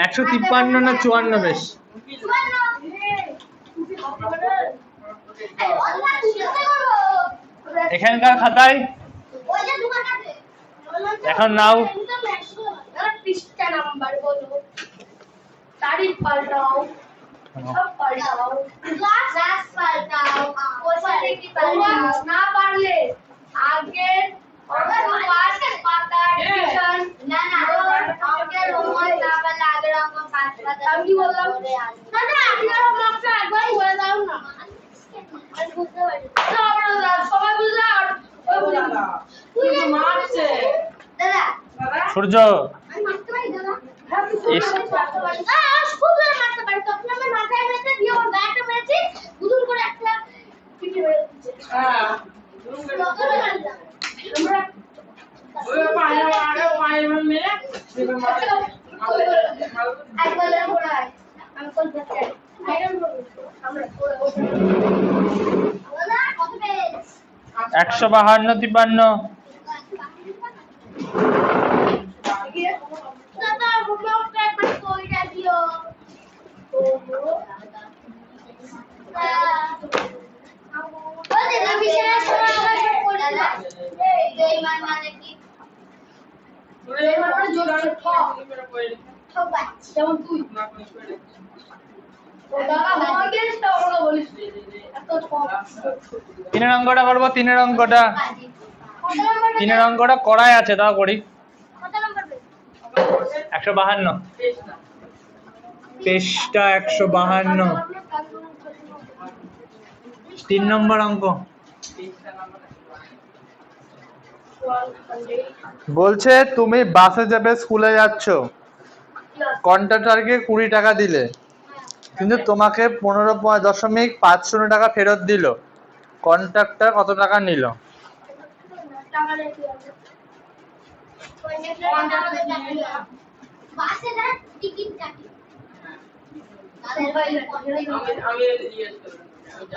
একশো 53 না 54 বেশ। এখানকার খাতায় এখন নাও तारीख पलटाओ सब पलटाओ क्लास पलटाओ क्वेश्चन की पलटाओ ना पढ़ ले आगे और पास पाता ट्यूशन ना ना आगे होमवर्क ना पढ़ आगे हमको पास पाता हम की बोल रहा हूं ना ना आगे होमवर्क से एक बार बोल रहा हूं ना आज बुझते हो ना बड़ा সবাই বুঝলা ওই বুঝলা তুই মারছে দাদা সূর্য আমি মারতে পারি দাদা একশো 52 53 তিনের অঙ্কটা করবো। তিনের অঙ্কটা করাই আছে, তাও করি। 152 পেজটা 152 3 নম্বর অঙ্ক বলছে তুমি বাসে যাবে, স্কুলে যাচ্ছ, কন্ডাক্টরকে 20 টাকা দিলে, কিন্তু তোমাকে 15.50 টাকা ফেরত দিল। কন্ডাক্টর কত টাকা নিল?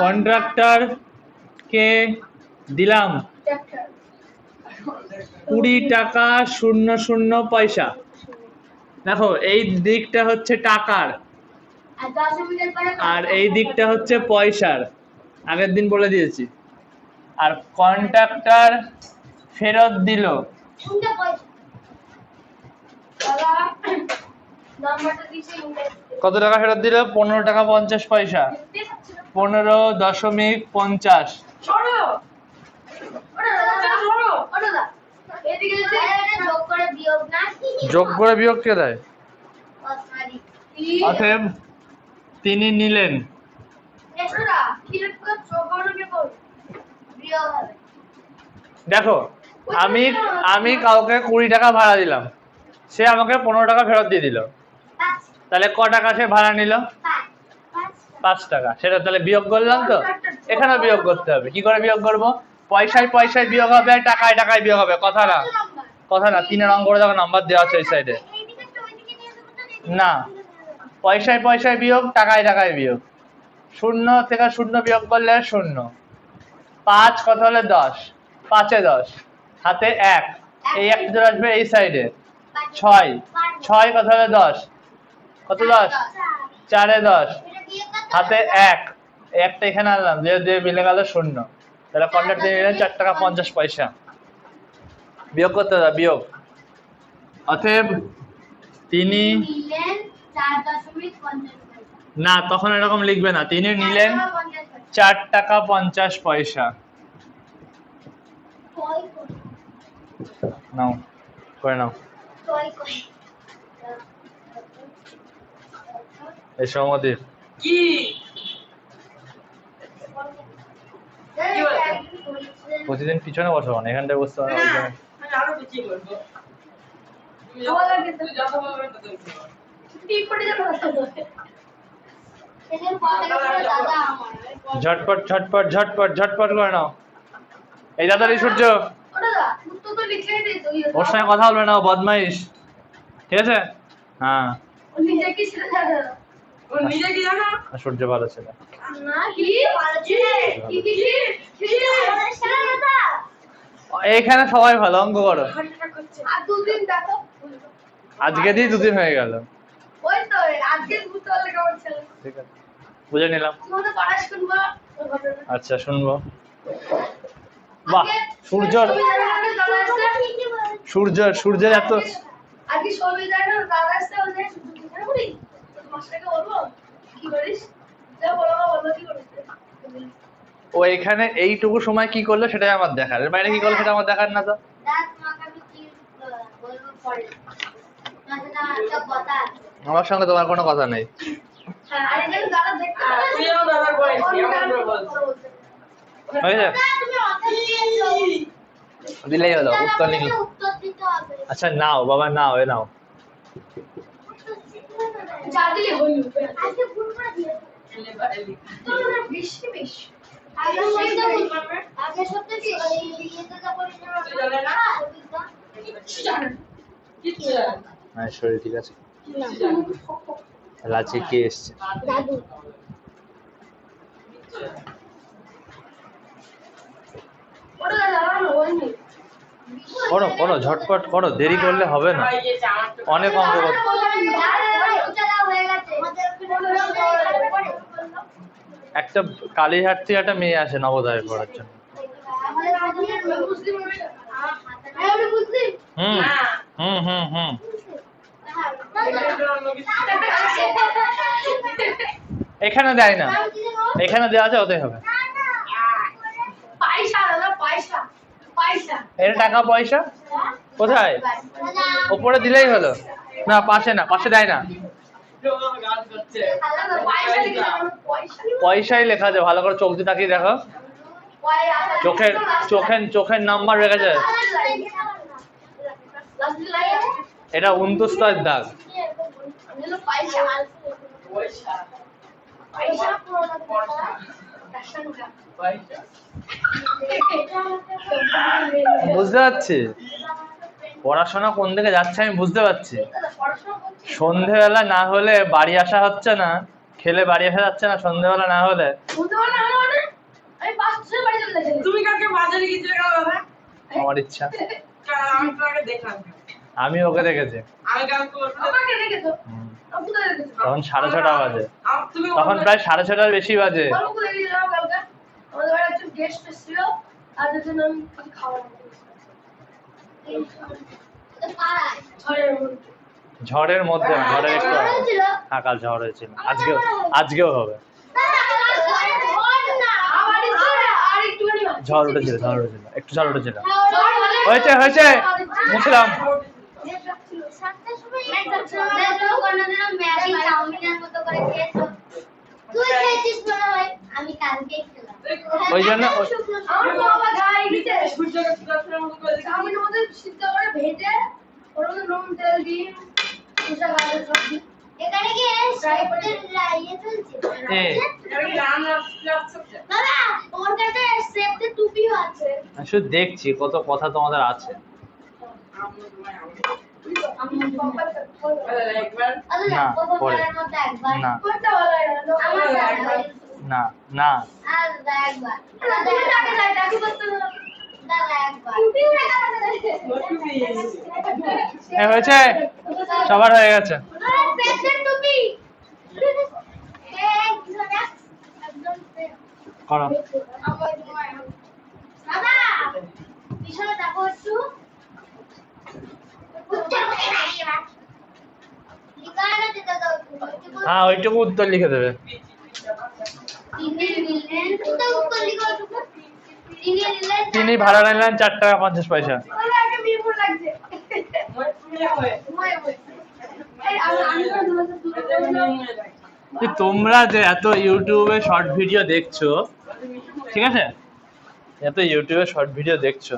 কন্ট্রাক্টর কে দিলাম 20 টাকা 00 পয়সা। দেখো এই দিকটা হচ্ছে টাকার আর এই দিকটা হচ্ছে পয়সার, আগের দিন বলে দিয়েছি। আর কন্ট্রাক্টর ফেরত দিল কত টাকা ফেরত দিল? 15 টাকা 50 পয়সা। 15.50। যোগ করে বিয়োগ কে দেয়? অতএব তিনি নিলেন। দেখো আমি কাউকে 20 টাকা ভাড়া দিলাম, সে আমাকে 15 টাকা ফেরত দিয়ে দিল, তাহলে ক টাকা সে ভাড়া নিল? 5 টাকা। সেটা তাহলে বিয়োগ করলাম তো, এখানে বিয়োগ করতে হবে। কি করে বিয়োগ করব? পয়সায় পয়সায় বিয়োগ হবে, টাকায় টাকায় বিয়োগ হবে। কথা না 3 অঙ্ক করে দেখো নাম্বার দেওয়া আছে এই সাইডে। না, পয়সায় পয়সায় বিয়োগ, টাকায় টাকায় বিয়োগ। 0 থেকে 0 বিয়োগ করলে 0। 5 কত হলে 10, 5 এ 10, হাতে 1, এই 1 চলে আসবে এই সাইডে। 6 কত হলে 10, কত 10? 4 এ 10, হাতে 1, একটা এখানে আনলাম, দিয়ে মিলে গেল 0। তাহলে কন্ট্রাক্টর নিলেন 4 টাকা 50 পয়সা। বিয়োগ করতে হবে, বিয়োগ। অতএব তিনি না, তখন এরকম লিখবে না। তিনি নিলেন 4 টাকা 50 পয়সা। নাও করে নাও। এই সৌমদীপ কি প্রতিদিন পিছনে বসো না, এখানটায় বসতে হবে। আমি কি বলবো বলা কি তুই যত বলবে তত টিপ পড়ে যাবে এদের কথা করে দাদা আমার ঝটপট ঝটপট ঝটপট ঝটপট করে নাও। এই দাদারি সূর্য, ওটা দা তো তো লিখে দে তো ওর সঙ্গে কথা বলবে না, ও বদমাইশ, ঠিক আছে? হ্যাঁ, ও নিজে কি ছিল দাদা ও নিজে কি জানো সূর্য ভালো ছিল। না কি ভালো ছিল কি দাদা এইখানে সবাই ভালো, অঙ্ক করো। হাঁটাটা করছে আর দুদিন দেখো আজকে দিয়ে 2 দিন হয়ে গেল। ওই তো আজকে ঘুরতে হলে কেমন ছিল ঠিক আছে, বুঝে নিলাম। তোমাদের পড়া শুনবো আচ্ছা, শুনবো। বাহ, সূর্যর সূর্যের এত আজকে সংবিধানের দাদা আসছে ওদের কি করি মাস্টারকে বলবো কি করিস যা বলবো কি করিস ও এখানে এইটুকু সময় কি করলো সেটাই আমার দেখার, এর বাইরে কি করলো সেটা আমার দেখার না তো। দাঁত মাখাবি কি বলবো পরে না না একটা কথা আমার সঙ্গে তোমার কোনো কথা নেই। হ্যাঁ আরে যেন দাদা দেখতে তুইও দাদা বলিস এমন করে বলছিস হয়েছে, তুমি অর্থ নিয়েছো দিলেই হলো, উত্তর লিখলে। উত্তর দিতে হবে আচ্ছা নাও বাবা, নাও, এ নাও। যা দিলে হইল আজকে ভুল করে দিয়েছো এলে বাইরে তোমরা বেশি বেশি আগে সত্যি কি ইয়েতে যা বলি তুই জানে না? কিচ্ছু জানে না হ্যাঁ, শরীর ঠিক আছে। কিচ্ছু জানে না আজকে কে এসছে? দাদু ওটা লাগানো হয়নি করো করো, ঝটপট করো, দেরি করলে হবে না। ভাই গেছে আমার তো অনেক অঙ্ক করতে। একটা কালীহাট থেকে একটা মেয়ে আসে নবোদয়ে পড়ার জন্য। হুম না হুম হুম হুম এখানে দেয় না, এখানে দেওয়া আছে, ওতেই হবে। পয়সা দাদা পয়সা পয়সা এর টাকা পয়সা কোথায়? ওপরে দিলেই হলো। না, পাশে না, পাশে দেয় না। গান করছে পয়সা লিখে পয়সা পয়সাই লেখা আছে, ভালো করে চোখ দিয়ে তাকিয়ে দেখো। চোখের নাম্বার রেখেছে। এটা 29 দাগ। পয়সা পয়সা বুঝতে পারছি পড়াশোনা কোন দিকে যাচ্ছে, আমি বুঝতে পারছি। সন্ধেবেলা না হলে বাড়ি আসা হচ্ছে না, খেলে বাড়ি আসা যাচ্ছে না সন্ধেবেলা না হলে। তুমি কালকে বাজারে গিয়েছিলে কেন দাদা আমার ইচ্ছা, আমি তো আগে দেখলাম আমি ওকে দেখেছি। আমি কালকে আমাকে রেখেছো হুম। কোথায় রেখেছো তখন 6:30 বাজে, তুমি তখন প্রায় 6:30 বেশি বাজে। আমাদের বাড়ি একজন গেস্ট এসেছিল আর তার জন্য আমি কিছু খাওয়া ঝড়ের মধ্যে না, ঝড়ের একটু আগে। হ্যাঁ, কাল ঝড় হয়েছিল, আজকেও হবে। ঝড় উঠেছিল, একটু ঝড় উঠেছিল। হয়েছে হয়েছে, মুছলাম। ওই জন্য আমার বাবা গায়ে গেছে সূর্যকে সুদর্শনের মতো করে দেখি আমি তোমাদের সিদ্ধ করে ভেজে ওর মধ্যে নুন তেল দিই কুচা গাজর সব দিই এখানে কি ইয়ে চলছে এ, এটা কি রাম লাগছে দাদা ওর কাছে সেফটি টুপিও আছে আমি শুধু দেখছি কত কথা তোমাদের আছে। আমি বাবা একবার না, পরে। না। করতে ভালো লাগে না আমার না না, আর একবার দাদা আগে যাই দেখো করতে দাদা একবার টুপিও রাখা এ হয়েছে, সবার হয়ে গেছে। পেটের টুপি করো। দাদা পিছনে দেখো একটু হ্যাঁ, ওইটুকু উত্তর লিখে দেবে। তিনি ভাড়া নিলেন 4 টাকা 50 পয়সা। যে তোমরা যে এত ইউটিউবে শর্ট ভিডিও দেখছো, ঠিক আছে, এত ইউটিউবে শর্ট ভিডিও দেখছো,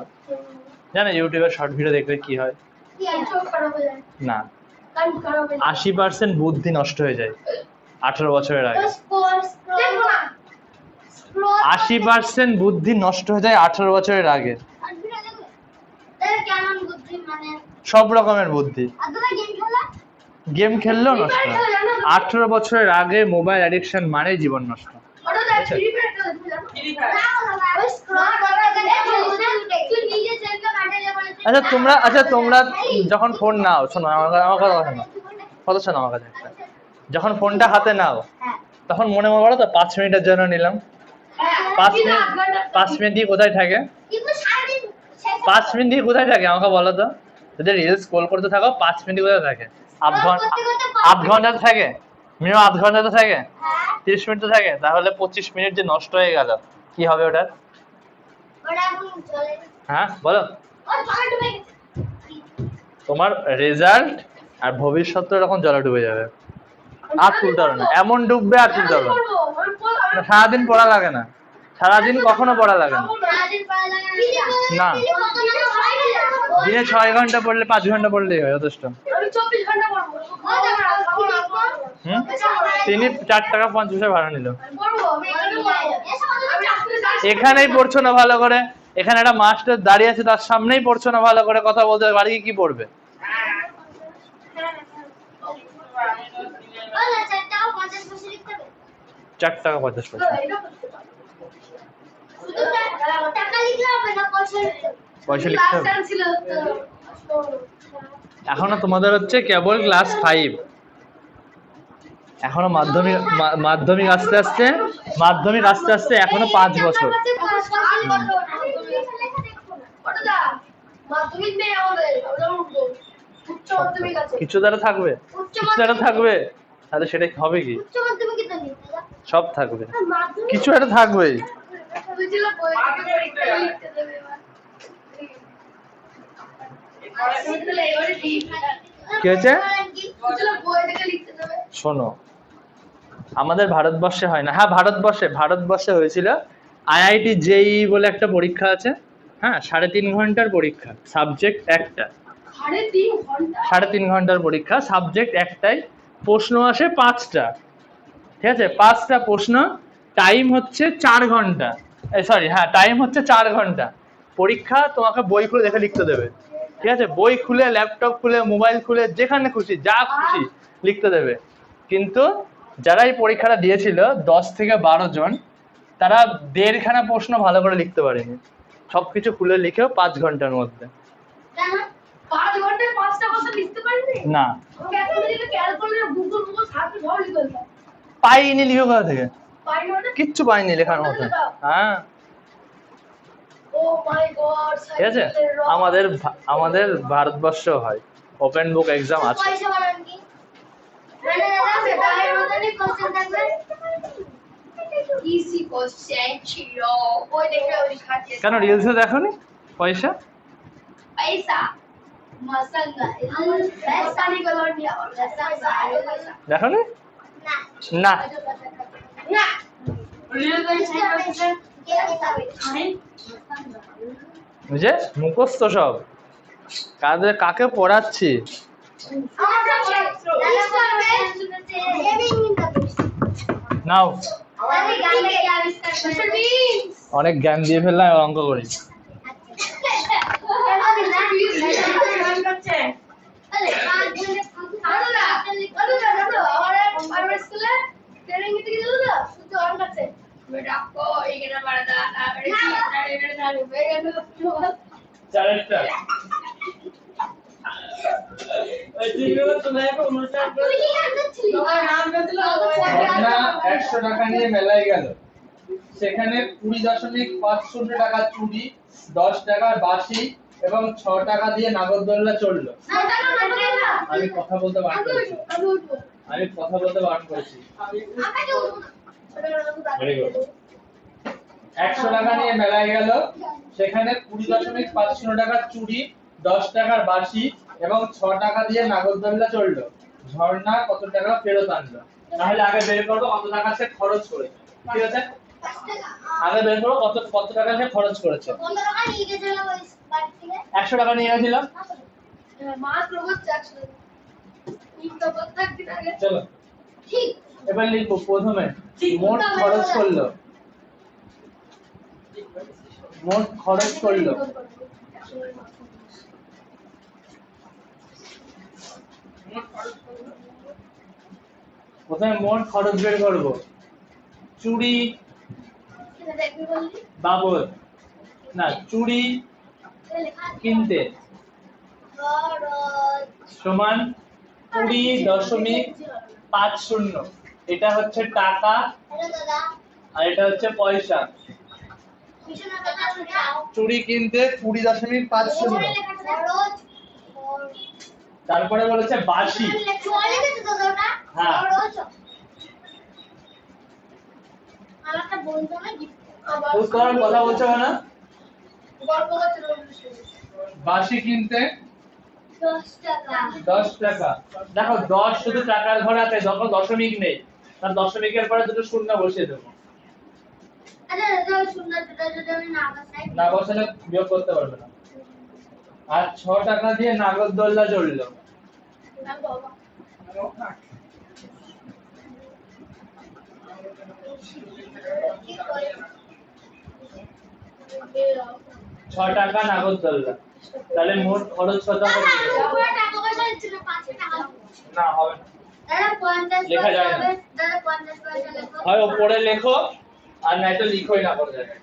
জানো ইউটিউবে শর্ট ভিডিও দেখলে কি হয়? কি আর চোখ খারাপ হয়ে যায়, না, কান খারাপ হয়ে যায়। 80% বুদ্ধি নষ্ট হয়ে যায় 18 বছরের আগে। দেখো না, scroll 80% বুদ্ধি নষ্ট হয়ে যায় 18 বছরের আগে। তাহলে কেমন বুদ্ধি মানে? সব রকমের বুদ্ধি। আর তোমরা গেম খেলা? গেম খেললেও নষ্ট হয়। 18 বছরের আগে মোবাইল অ্যাডিকশন মানে জীবন নষ্ট। ওটা দেখ ফ্রি ফায়ার খেলা তুমি জানো? Free fire. না বাবা, ওই স্ক্রল করতে গেলে তুই নিজে চেনকে কাটে যা বলে। আচ্ছা তোমরা যখন ফোন নাও, শোনো আমার কথা শোনো, কথা শোনো আমার কাছে একটা। যখন ফোনটা হাতে নাও হ্যাঁ তখন মনে বলো তো 5 মিনিটের জন্য নিলাম। 5 মিনিট দিয়ে কোথায় থাকে? কিন্তু সারাদিন 5 মিনিট দিয়ে কোথায় থাকে আমাকে বলো তো? যদি রিলস স্ক্রল করতে থাকো 5 মিনিট কোথায় থাকে? আধ ঘন্টা তো থাকে, মিনিমাম আধ ঘন্টা তো থাকে, হ্যাঁ 30 মিনিট তো থাকে, তাহলে 25 মিনিট যে নষ্ট হয়ে গেল কি হবে ওটার? ওটা এখন চলে। হ্যাঁ বলো। ওই পাগল ডুবে গেছে। তোমার রেজাল্ট আর ভবিষ্যৎ এরকম জলে ডুবে যাবে, আর তুলতে পারবে না, এমন ডুববে আর তুলতে পারবে না। না, সারাদিন পড়া লাগে না, সারাদিন কখনো পড়া লাগে না। সারাদিন পড়া লাগে না। কত না হয় না। দিনে 6 ঘন্টা পড়লে 5 ঘন্টা পড়লেই হয়, যথেষ্ট। আমি 24 ঘন্টা পড়বো। হুম, তিনি 4 টাকা 50 পয়সা ভাড়া নিল। পড়বো আমি এখানে পড়বো। এখানেই পড়ছো না ভালো করে, এখানে একটা মাস্টার দাঁড়িয়ে আছে তার সামনেই পড়ছো না ভালো করে, কথা বলতে বাড়ি গিয়ে কি পড়বে? ওলা 4 টাকা 50 পয়সা লিখতে হবে। 4 টাকা 50 পয়সা। শুধু টাকা লিখলে হবে না, পয়সা লিখতে হবে। পয়সা লিখতে হবে। ছিল তো। এখনো তোমাদের হচ্ছে কেবল ক্লাস 5, এখনো মাধ্যমিক আস্তে আস্তে এখনো 5 বছর। মাধ্যমিক নেই আমাদের, আমরা উঠবো। উচ্চ মাধ্যমিক আছে। কিছু দ্বারা থাকবে, তাহলে সেটা হবে কি? উচ্চ মাধ্যমিক তো নেই। সব থাকবে, মাধ্যমিক কিছু একটা থাকবেই। বুঝলো বই থেকে লিখতে দেবে এবার। এবারে ঠিক কি হয়েছে? বুঝলো বই থেকে লিখতে দেবে। শোনো, আমাদের ভারতবর্ষে হয় না, হ্যাঁ ভারতবর্ষে হয়েছিল আইআইটি জেই বলে একটা পরীক্ষা আছে, হ্যাঁ 3.5 ঘন্টার পরীক্ষা, সাবজেক্ট একটা, 3.5 ঘন্টা 3.5 ঘন্টার পরীক্ষা, সাবজেক্ট একটাই, প্রশ্ন আসে 5টা, ঠিক আছে, 5টা প্রশ্ন, টাইম হচ্ছে 4 ঘন্টা, টাইম হচ্ছে 4 ঘন্টা, পরীক্ষা তোমাকে বই খুলে দেখে লিখতে দেবে, ঠিক আছে, বই খুলে ল্যাপটপ খুলে মোবাইল খুলে যেখানে খুশি যা খুশি লিখতে দেবে, কিন্তু যারা এই পরীক্ষাটা দিয়েছিল 10 থেকে 12 জন, তারা 1.5 খানা প্রশ্ন ভালো করে লিখতে পারেনি, সবকিছু খুলে লিখেও 5 ঘন্টার মধ্যে। কেন 5 ঘন্টায় 5টা কথা লিখতে পারবি না, ওকে এখন যদি ক্যালকুলেটর গুগল সার্চ করে লিখে দাও। পাইনি, লিখে কোথা থেকে? পাই না কিচ্ছু পাইনি লেখার মতো। হ্যাঁ ও মাই গড, ঠিক আছে, আমাদের ভারতবর্ষ হয়, ওপেন বুক এক্সাম আছে। পয়সা বাড়ান কি মানে দাদা সেটাই মতনই কোশ্চেন থাকবে, ইজি কোশ্চেন ছিল ওই দেখে ওই খাচ্ছে। কেন রিলসে দেখোনি পয়সা? পয়সা মসঙ্গা পয়সা নিকলো নিয়া পয়সা দেখোনি? না না, না রিয়েল লাইফে বুঝে মুখস্থ সব, কাকে পড়াচ্ছি? নাও, অনেক জ্ঞান দিয়ে ফেললাম, এবার অঙ্ক করি। চারেরটা ঝর্ণা 100 টাকা নিয়ে মেলায় গেল, সেখানে 20.50 টাকা চুড়ি, 10 টাকা বাসি এবং 6 টাকা দিয়ে নাগরদোল্লা চললো। আমি কথা বলতে বারণ করেছি। Very good. 100 টাকা নিয়ে মেলায় গেল, সেখানে 20.50 টাকা চুড়ি, 10 টাকার বাসি এবং 6 টাকা দিয়ে নাগরদোল্লা চললো। ঝর্ণা কত টাকা ফেরত আনলো? তাহলে আগে বের করবো কত টাকা সে খরচ করেছে, ঠিক আছে? আগে বের করবো কত টাকা সে খরচ করেছে। 100 টাকা নিয়ে গেছিল। মাত্র হচ্ছে 100 তিনটা প্রত্যেক দিন আগে চলো ঠিক এবার লিখবো প্রথমে মোট খরচ করলো, মোট খরচ করলো প্রথমে মোট খরচ বের করবো। চুড়ি সেটা দেখবি বললি বাবদ, না চুড়ি কিনতে সমান 20.50, এটা হচ্ছে টাকা আর এটা হচ্ছে পয়সা। চুড়ি কিনতে 20.50, তারপরে বলেছে বাসি। হ্যাঁ। তোর কথা বলছো না? বাসি কিনতে 10 টাকা। দেখো 10 শুধু টাকার ঘর আছে, যখন দশমিক নেই তার দশমিকের পরে দুটো শূন্য বসিয়ে দেবো, না বসালে বিয়োগ করতে পারবে না। আর 6 টাকা দিয়ে নাগরদোল্লা চললো। 6 টাকা নাগরদোল্লা, তাহলে মোট খরচ কত হবে? না হবে না, লেখা যায় না। হয় উপরে লেখো আর নয়তো লিখোই না কোনো জায়গায়।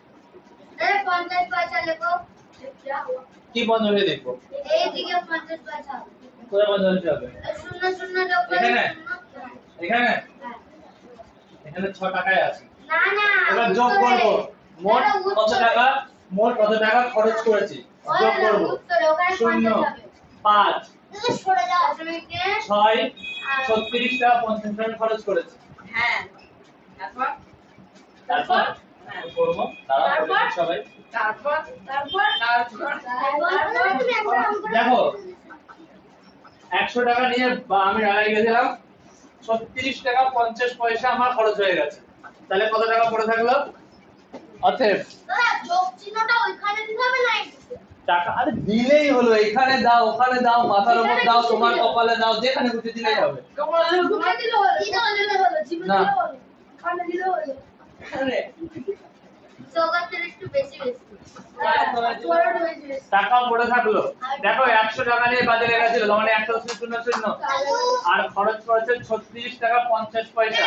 কি বন্ধ হয়ে দেখবো? কোথায় বন্ধ হতে হবে? এখানে? এখানে? এখানে 6 টাকায় আছে। এবার যোগ করবো মোট কত টাকা, মোট কত টাকা খরচ করেছি যোগ করবো। 0 5 6 36 টাকা 50 টাকা খরচ করেছি। হ্যাঁ তারপর তারপর করবো তারা সবাই। তারপর দেখো 100 টাকা নিয়ে আমি রাগাই গেছিলাম, 36 টাকা 50 পয়সা আমার খরচ হয়ে গেছে, তাহলে কত টাকা পড়ে থাকলো? অতএব টাকা আরে দিলেই হলো, এখানে দাও ওখানে দাও মাথার উপর দাও তোমার কপালে দাও, যেখানে খুশি দিলেই হবে। না। টাকা পড়ে থাকলো, দেখো 100 টাকা নিয়ে বাজারে গেছিল তখন 100 আর খরচ করেছে 36 টাকা 50 পয়সা।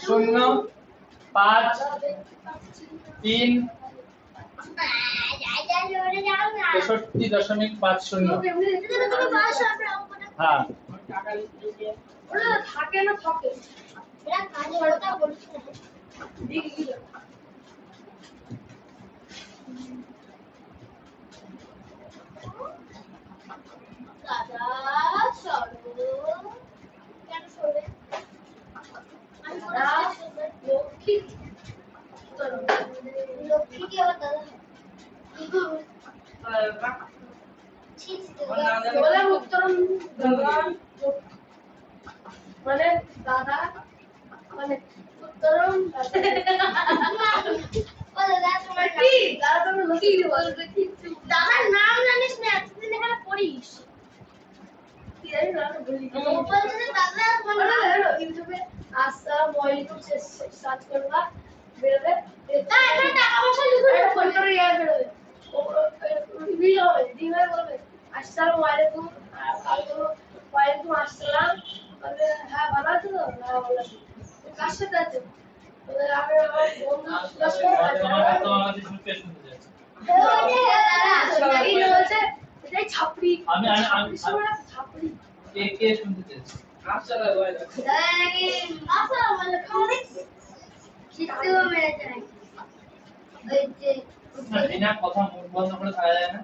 0 5 3 63.50। হ্যাঁ থাকে না থাকে লক্ষ্মী কি আবার দাদা বলে উত্তরণ মানে দাদা মানে উত্তরণ দাদার নাম জানিস না এতদিন এখানে পড়িস ইউটিউবে আসসালাম আলাইকুম সার্চ করবা বেরোবে টাকা পয়সা লিখে ফোন করে বেরোবে রিভিল হবে দিবে বলবে আসসালামু আলাইকুম আমি বলবো ওয়ালাইকুম আসসালাম বলবে হ্যাঁ ভালো আছো তো না ভালো আছি কার সাথে আছো বলে আমি আমার বন্ধুর সাথে এটাই ছাপড়ি আমি ছাপড়ি কে শুনতে চাইছি? আসসালামু আলাইকুম কিচ্ছু মেরেছে নাকি ওই যে না বিনা কথা মুখ বন্ধ করে থাকা যায় না।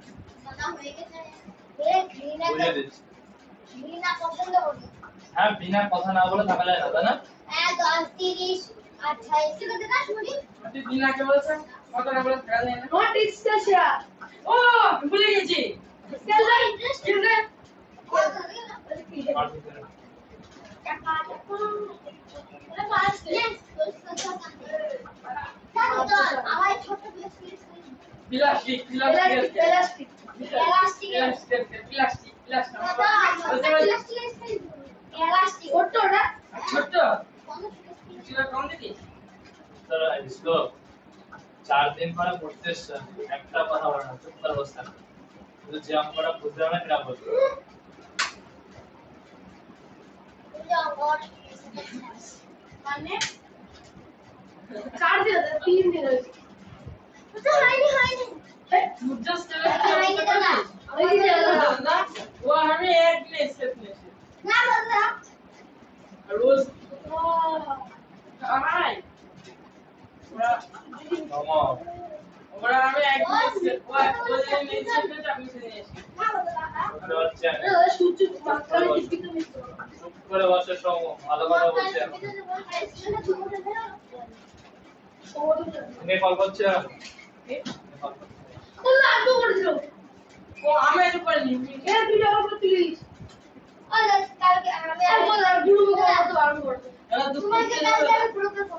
কথা হয়ে গেছে বুঝে দিচ্ছি। ঘৃণা পছন্দ করি হ্যাঁ বিনা কথা না বলে থাকা যায় না, তাই না? 10 30 28 থেকে দেখা শুনি তুই বিনাকে বলছেন কত না বলে খেলা যায় না। নট ইস্টেশিয়া ও ভুলে গেছি। সেলা ইন্টারেস্টিং আর কিছু না। টাকা প্লাস্টিক প্লাস্টিক ছোট্ট ওটা ছোট্ট কম দিদি তোরা इसको 4 दिन পরে পড়তে এসছে একটা কথা বলে না চুপ করে বসে থাক তো যে আমরা বুঝতে না কিনা বলবো মানে 4 দিন 3 দিন হয়েছে ওটা হয়নি just হয়নি তো না হয়নি তো না वो हमें एक प्लेस না দাদা रोज हाय মামা ওরা আমি এক প্লেস वो नहीं सकते আপনি শুনে না দাদা বুঝতে পারছি আমি। সূর্য মাত্রা দিতে মিস চুপ করে বসে সম ভালো কথা বলছি এখন তুমি কল করছো তোমরা আগে করেছিল ও আমি একটু করে নিই এর ভিডিও আমার করতে গেছিস ওই কালকে আমি আর বললাম গুরু কত আরম্ভ করতে তোমাকে কালকে আমি পুরো করব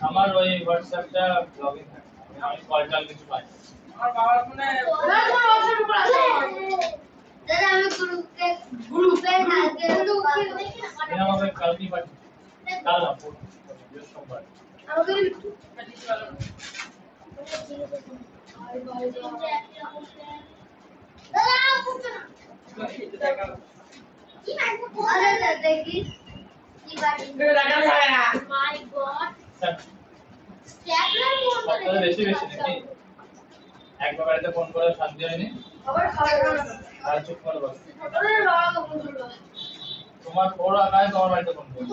আমার ওই হোয়াটসঅ্যাপটা লগইন থাকে আমি কল টল কিছু পাই না। আমার বাবার ফোনে না তোমার WhatsApp উপর আছে দাদা আমি গ্রুপে কালকে তুমি আমাকে কালকেই পাঠিয়ে কাল না বৃহস্পতিবার আমাকে সপ্তাহে বেশি বেশি নাকি একবার বাড়িতে ফোন করে শান্তি হয়নি আর চুপ করে বস তোমার ফোন আকায় তোমার বাড়িতে ফোন করো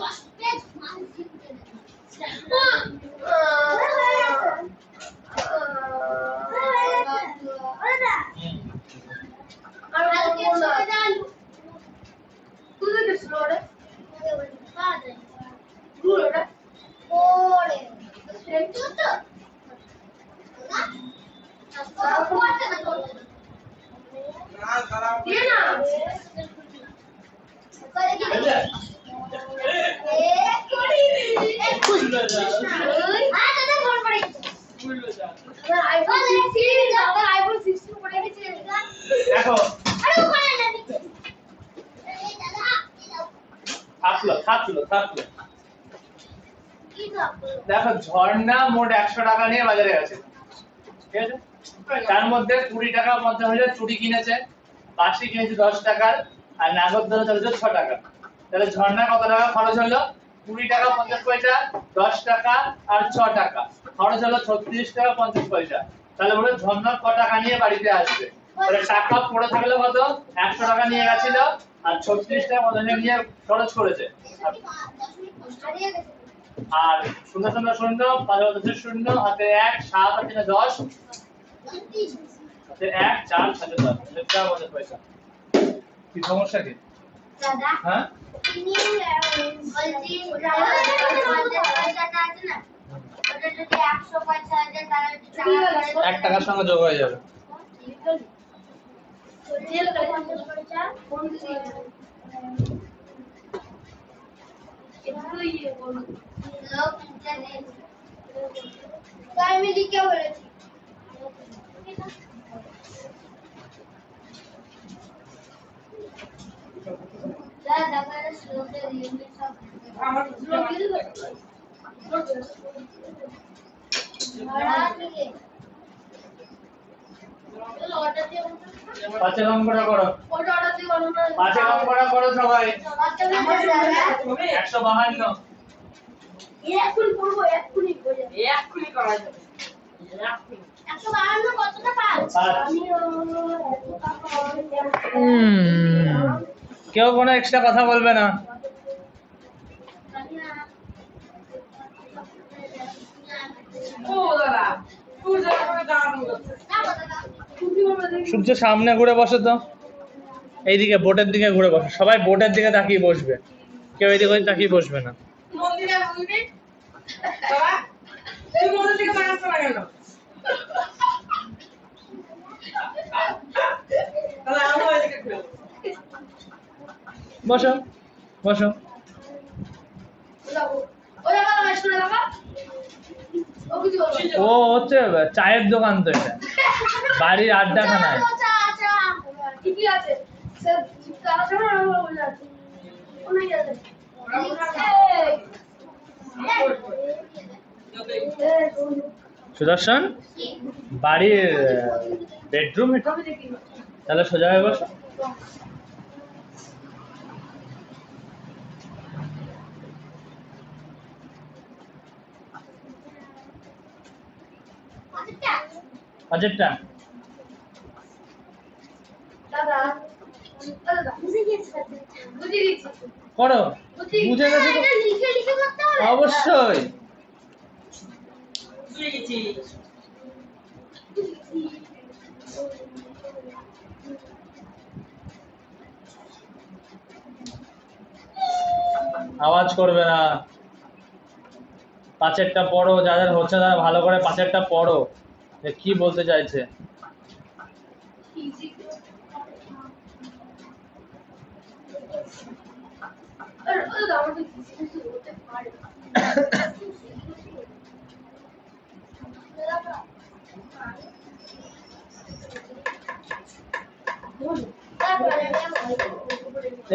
দেখো থাকলো দেখো ঝর্ণা মোট 100 টাকা নিয়ে বাজারে গেছে ঠিক আছে তার মধ্যে 20 টাকা 50 পয়সা চুড়ি কিনেছে বাসি কিনেছে 10 টাকার আর নাগরদোলা চলেছে 6 টাকা তাহলে ঝর্ণা কত টাকা খরচ হলো 20 টাকা 50 পয়সা 10 টাকা আর 6 টাকা খরচ হলো 36 টাকা 50 পয়সা তাহলে বলে ঝর্ণা কত টাকা নিয়ে বাড়িতে আসবে তাহলে টাকা পড়ে থাকলে কত 100 টাকা নিয়ে গেছিল আর 36 টাকা মতো নিয়ে খরচ করেছে আর 000 5 শূন্য হাতে 1 7 আর 3 10 হাতে 1 4 সাথে 10 এটা আমাদের পয়সা কি সমস্যা কি দাদা হ্যাঁ তিনি বলছি পয়সাটা আছে না ওটা যদি 100 পয়সা হয় তাহলে 1 টাকার সঙ্গে যোগ হয়ে যাবে জেল করে 50 পয়সা কোন দিকে একটু ইয়ে বলো লোক ইন্টারনেট তাই আমি লিখে বলেছি দাদা করে স্লোতে রিয়েলমি সব আমার পাঁচে অঙ্কটা করো পাঁচে অঙ্কটা করো সবাই 152 এক্ষুনি করবো এক্ষুনি এক্ষুনি করা যাবে এক্ষুনি 152 কতটা পাঁচ আমি কেউ কোনো এক্সট্রা কথা বলবে না ও দাদা তুই যা করে দাঁড়ানো সূর্য সামনে ঘুরে বসে তো এইদিকে বোটের দিকে ঘুরে বসে সবাই বোটের দিকে তাকিয়ে বসবে কেউ এইদিকে তাকিয়ে বসবে না মন্দিরে মন্দিরে বাবা তুই মন্দির থেকে মাছ না কেন তাহলে আমরা এদিকে ঘুরে বসো বসো যাবো ওই লাগা শুনে লাগা ও কিছু বলবো ও হচ্ছে চায়ের দোকান তো এটা, বাড়ির আড্ডাখানায়। আচ্ছা আচ্ছা ঠিকই আছে স্যার তাড়াতাড়ি আমরা বলে যাচ্ছি ওনাই আছে সুদর্শন, বাড়ির বেডরুম এটা, তাহলে সোজা হয়ে বসো। বাজেটটা দাদা দাদা বুঝে গেছি করো, বুঝে গেছো তো? লিখে লিখে করতে হবে অবশ্যই। বুঝে গেছি। আওয়াজ করবে না, পাঁচেরটা পড়ো, যাদের হচ্ছে তারা ভালো করে পাঁচেরটা পড়ো, যে কি বলতে চাইছে।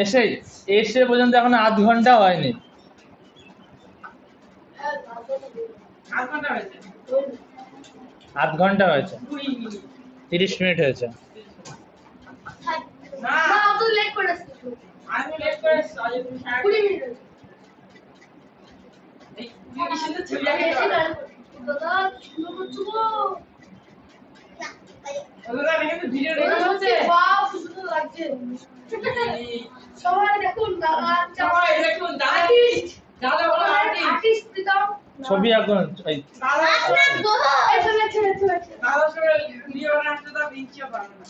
এসে এসে পর্যন্ত এখন আধ ঘন্টা হয়নি। আধ ঘন্টা হয়েছে। আধ ঘন্টা হয়েছে, 20 মিনিট। 30 মিনিট হয়েছে। না, আমি লেট করে এসেছি, আজ তুমি সাড়ে- এই, তুই কি সুন্দর ছবি আঁকিস তো? ওগুলো দেখে তো ভিডিও রেকর্ড হচ্ছে। সবাই দেখুন সবাই দেখুন, দাদা দাদা বলো আর্টিস্ট। ছবি এখন এই দাদা দাদার সঙ্গে ভিডিও বানাতে তো ইচ্ছা পাবে না।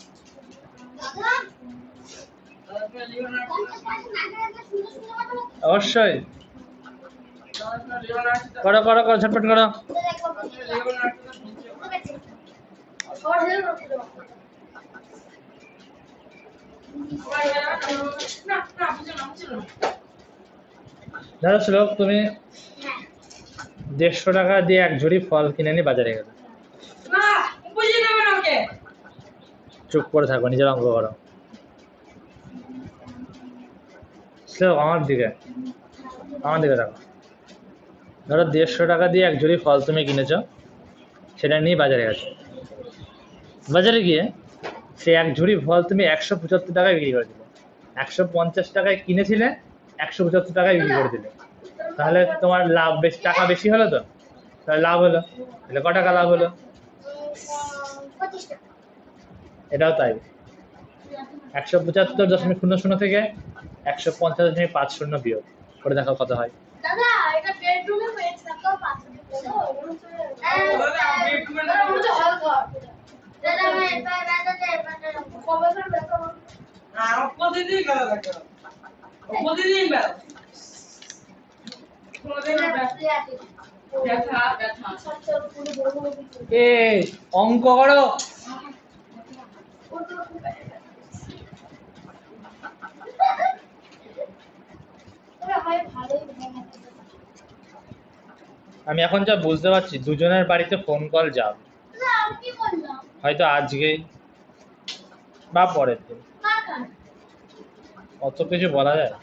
দাদার সঙ্গে ভিডিও বানাতে অবশ্যই দাদার সঙ্গে ভিডিও বানাতে তো করো করো করো, ঝটপট করো। ভিডিও বানাতে তো ইচ্ছা পাবে সবাই না না বুঝো না বুঝো না। ধরো শ্লোক, তুমি 150 টাকা দিয়ে এক ঝুড়ি ফল কিনে নিয়ে বাজারে গেলে। না বুঝিয়ে দেবে না ওকে। চুপ করে থাকো, নিজের অঙ্ক করো। শ্লোক আমার দিকে থাকো। ধরো 150 টাকা দিয়ে এক ঝুড়ি ফল তুমি কিনেছো, সেটা নিয়ে বাজারে গেছো। বাজারে গিয়ে সে এক ঝুড়ি ফল তুমি 175 টাকায় বিক্রি করে দিলে। 150 টাকায় কিনেছিলে, 175 টাকায় বিক্রি করে দিলে। তাহলে তোমার লাভ বেশি, টাকা বেশি হলো তো, তাহলে লাভ হলো। তাহলে ক টাকা লাভ হলো? এটাও তাই। 175.00 থেকে 150.50 বিয়োগ করে দেখো কত হয়। দাদা এটা বেডরুমে হয়েছে না তো পাশে হল ঘর দাদা আমি এটা কবে বেটা না প্রতিদিন বেলা থাকে প্রতিদিন বেলা কোনদিন ব্যথা ব্যথা এ অঙ্ক করো। আমি এখন যা বুঝতে পারছি, দুজনের বাড়িতে ফোন কল যাবে, হয়তো আজকেই বা পরের দিন। অত কিছু বলা যায়?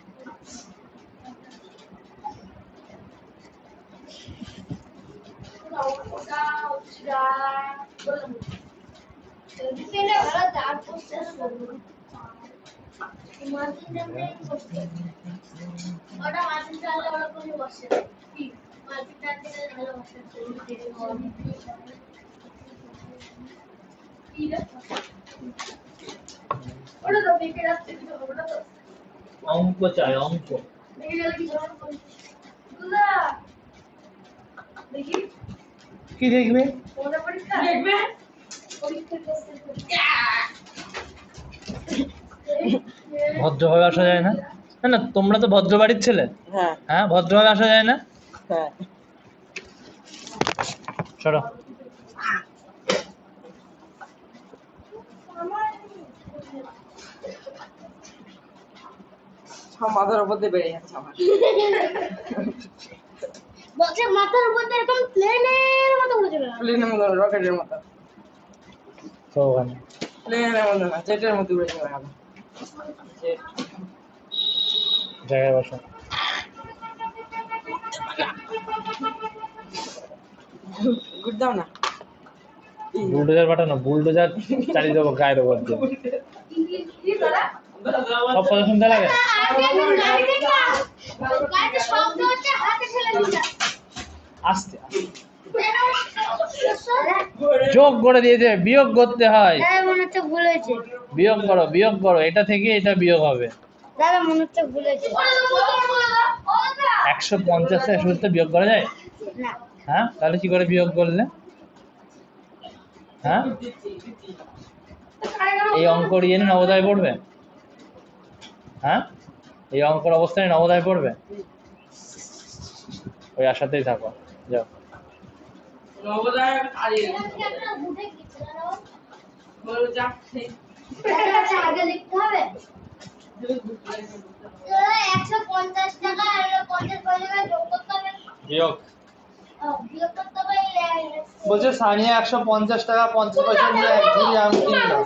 ওটা মাছের চালে ওরা কোনো বসে কি মাছের চালে ভালো বসে ওটা তো দেখে যাচ্ছে কিছু হবে না তো অঙ্ক চাই, অঙ্ক। দেখে গেলে কি হবে দুলা দেখি কি দেখবে? ওটা পরীক্ষা দেখবে ভদ্রভাবে আসা যায় না? না না, তোমরা তো ভদ্র বাড়ির ছেলে। হ্যাঁ হ্যাঁ, ভদ্রভাবে আসা যায় না? হ্যাঁ সরো। মাথার উপর দিয়ে বেড়ে যাচ্ছে আমার বলছে মাথার উপর দিয়ে এরকম প্লেনের মতো উড়ে যাবে প্লেনের মতো রকেটের মতো তো ওখানে প্লেনের মতো না জেটের মতো উড়ে যাবে এখন জায়গায় বসো। গুড দাও না বুলডোজার পাঠানো, বুলডোজার চালিয়ে দেবো গায়ের ওপর দিয়ে। সব কথা শুনতে লাগে। গাড়ি দেখলা গাড়িতে শব্দ হচ্ছে হাতে ঠেলে দিলা আস্তে আস্তে। যোগ করে দিয়েছে, বিয়োগ করতে হয়। দাদা মনে হচ্ছে ভুল হয়েছে বিয়োগ করো, বিয়োগ করো, এটা থেকে এটা বিয়োগ হবে। দাদা মনে হচ্ছে ভুল হয়েছে 150 থেকে শুরুতে বিয়োগ করা যায়? না হ্যাঁ, তাহলে কি করে বিয়োগ করলে? হ্যাঁ, এই অঙ্ক নিয়ে নবোদয় পড়বে? হ্যাঁ, এই অঙ্কের অবস্থায় নবোদয় পড়বে? ওই আশাতেই থাকো, যাও। নবোদয় আরে বলো যাচ্ছে আগে লিখতে হবে 150 টাকা আর 50 পয়সা যোগ করতে হবে বিয়োগ বিয়োগ করতে হবে বলছে সানিয়া 150 টাকা 50 পয়সা নিয়ে এক ঝুড়ি আম কিনলো।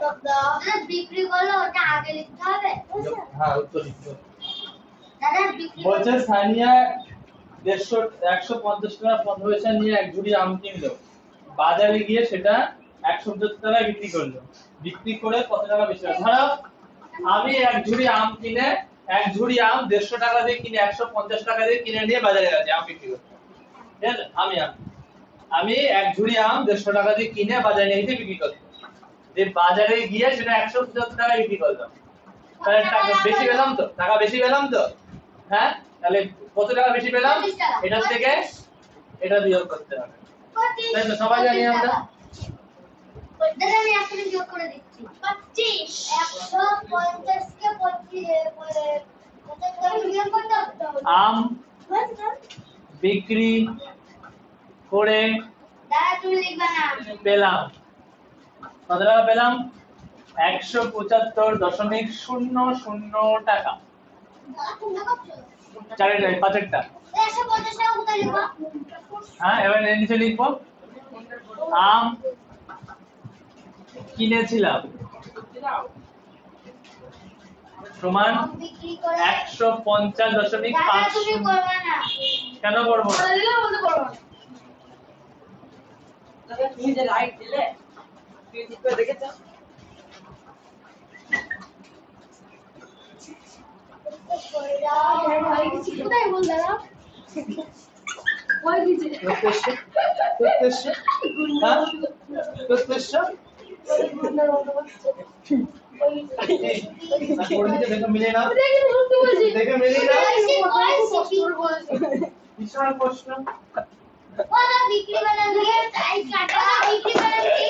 দাদা বিক্রি করলো ওটা আগে লিখতে হবে হ্যাঁ, উত্তর লিখো। দাদা বিক্রি বলছে সানিয়া 150 টাকা 50 পয়সা নিয়ে এক ঝুড়ি আম কিনলো, বাজারে গিয়ে সেটা 170 টাকায় বিক্রি করলো। বিক্রি করে কত টাকা বেশি হলো? ধরো আমি এক ঝুড়ি আম কিনে, এক ঝুড়ি আম 150 টাকা দিয়ে কিনে 150 টাকা দিয়ে কিনে নিয়ে বাজারে গেছি আম বিক্রি করতে। ঠিক আছে, আমি এক ঝুড়ি আম 150 টাকা দিয়ে কিনে বাজারে নিয়ে গিয়ে বিক্রি করতে, যে বাজারে গিয়ে সেটা 175 টাকায় বিক্রি করলাম। তাহলে টাকা বেশি পেলাম তো, টাকা বেশি পেলাম তো। হ্যাঁ, তাহলে কত টাকা বেশি পেলাম? এটা থেকে এটা বিয়োগ করতে হবে। তাই তো, সবাই জানি আমরা। দাদা আমি এখনই যোগ করে দিচ্ছি 25 150 কে 25 বিয়োগ করতে হবে আম বিক্রি করে দাদা তুমি লিখবা না পেলাম কত টাকা পেলাম? 175.00 টাকা। চারের পাঁচেরটা। 150 টাকা কোথায় লিখবা হ্যাঁ, এবার নিচে লিখবো আম কিনেছিলাম সমান বিক্রি করে 150.5। দাদা তুমি করবা না কেন করবো না? দাদা তুমি যে লাইট দিলে তুই ঠিক করে দেখেছো কোথায় বল দাদা দেখে মিলিয়ে নাও, দেখে মিলিয়ে নাও। বিশাল প্রশ্ন। ওরা বিক্রি করে দিয়ে তাই কাটা বিক্রি করে দিয়ে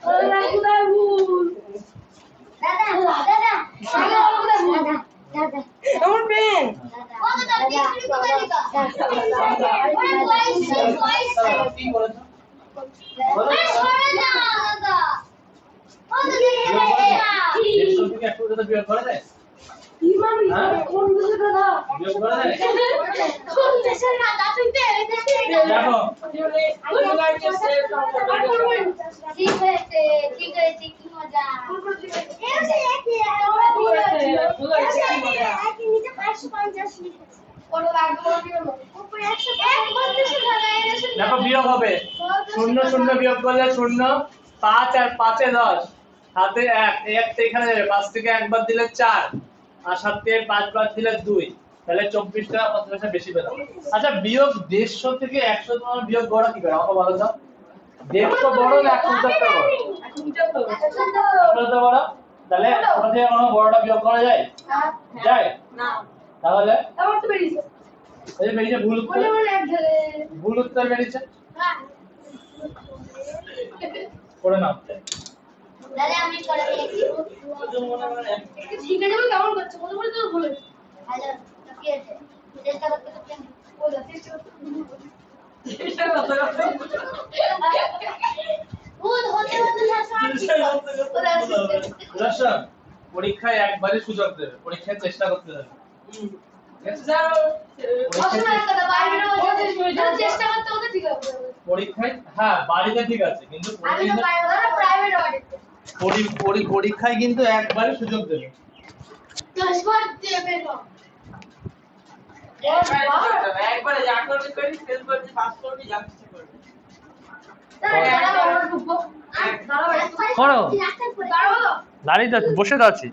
ওরা কোথায় ভুল দাদা দাদা দাদা আমার পেন ও দাদা বিক্রি করে দিবা ওরে বয়স কি বলেছো? ওরে সরে না দাদা ও দাদা দেড়শো থেকে 100 বিয়োগ করে দেয়? ইমামি কোন দেশে দাদা বিয়োগ করে দেয়? কোন দেশে না দাদা তুই দেশে দেখো ঠিক হয়েছে কি মজা এসে একই আমরা ভুল হয়েছে একই নিচে 550 লিখেছে ওর আগে উপরে 150 টাকা এসে দেখো বিয়োগ হবে, 0 0 বিয়োগ করলে 0, 5 আর 5 এ 10, হাতে 1, এই একটা এখানে যাবে, 5 থেকে 1 বাদ দিলে 4, আর 7 থেকে 5 বাদ দিলে 2, তাহলে 24 টাকা 50 পয়সা বেশি পেলাম। আচ্ছা, বিয়োগ 150 থেকে 100 তোমার বিয়োগ করা কি করে আমাকে বলো তো? 150 বড় না 170 বড়? 170 বড়। তাহলে ওটা থেকে কোনো বড়টা বিয়োগ করা যায়? যায় না তাহলে আমার তো বেরিয়েছে এই যে বেরিয়েছে ভুল উত্তর, ভুল উত্তর বেরিয়েছে। করে নাও। দাদা আমি করে দিয়েছি ঠিক আছে কেমন করছো বলে বলে তো ভুল হ্যালো কি আছে চেষ্টা করতে করতে বলো চেষ্টা করতে ভুল হতে হতে দর্শক, পরীক্ষায় একবারই সুযোগ দেবে, পরীক্ষায় চেষ্টা করতে হবে। যাও অসময় কথা বাইরে বসে চেষ্টা করতে হতে ঠিক হবে পরীক্ষায় হ্যাঁ বাড়িতে ঠিক আছে, কিন্তু আমি তো প্রাইভেট বাড়িতে পরীক্ষায় কিন্তু একবারই সুযোগ দেবে। 10 বার দেবে না একবারে যা করবি করি, ফেল করবি, পাস করবি, যা কিছু করবি। করো। দাঁড়িয়ে তো বসে তো আছি,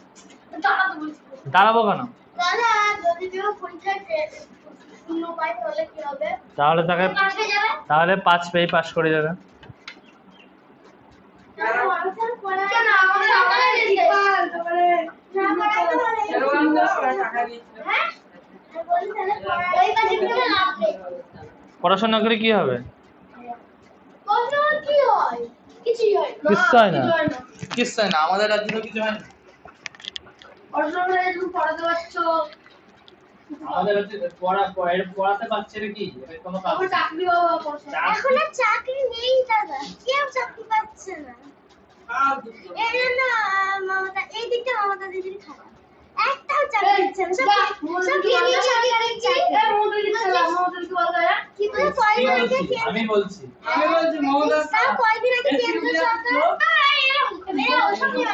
দাঁড়াবো কেন? দাদা যদি কেউ পরীক্ষাতে শূন্য পায় তাহলে কি হবে? তাহলে তাকে পাস হয়ে যাবে। তাহলে 5 পেয়ে পাস করে যাবে। কেন আমাদের সকালে দিতে না পড়াইতে পারে এরকম তো টাকা দিচ্ছে। হ্যাঁ বলি তাহলে ওই কাজে করে লাভ নেই পড়াশোনা করে কি হবে? কত কি হয় কিছুই হয় না কিচ্ছু হয় না। কিছু হয় না কিচ্ছু হয় না, আমাদের রাজ্যে তো কিছু হয় না। পড়াশোনা করে তুমি পড়াতে পারছো আমাদের রাজ্যে পড়াতে পারছে না কি? এটা কোনো কাজ আমার না। চাকরি বাবা পড়ছে এখন আর চাকরি নেই দাদা, কেউ চাকরি পাচ্ছে না। আর দুটো। এই জন্য মমতা এই দিকটা মমতা দিদির খারাপ, একটাও চাকরি দিচ্ছে না। সব কেন্দ্রীয় সরকারের চাকরি। কি বলে কয়দিন আগে আমি বলছি আমি বলছি মমতা তাও কয়দিন আগে কেন্দ্র সরকার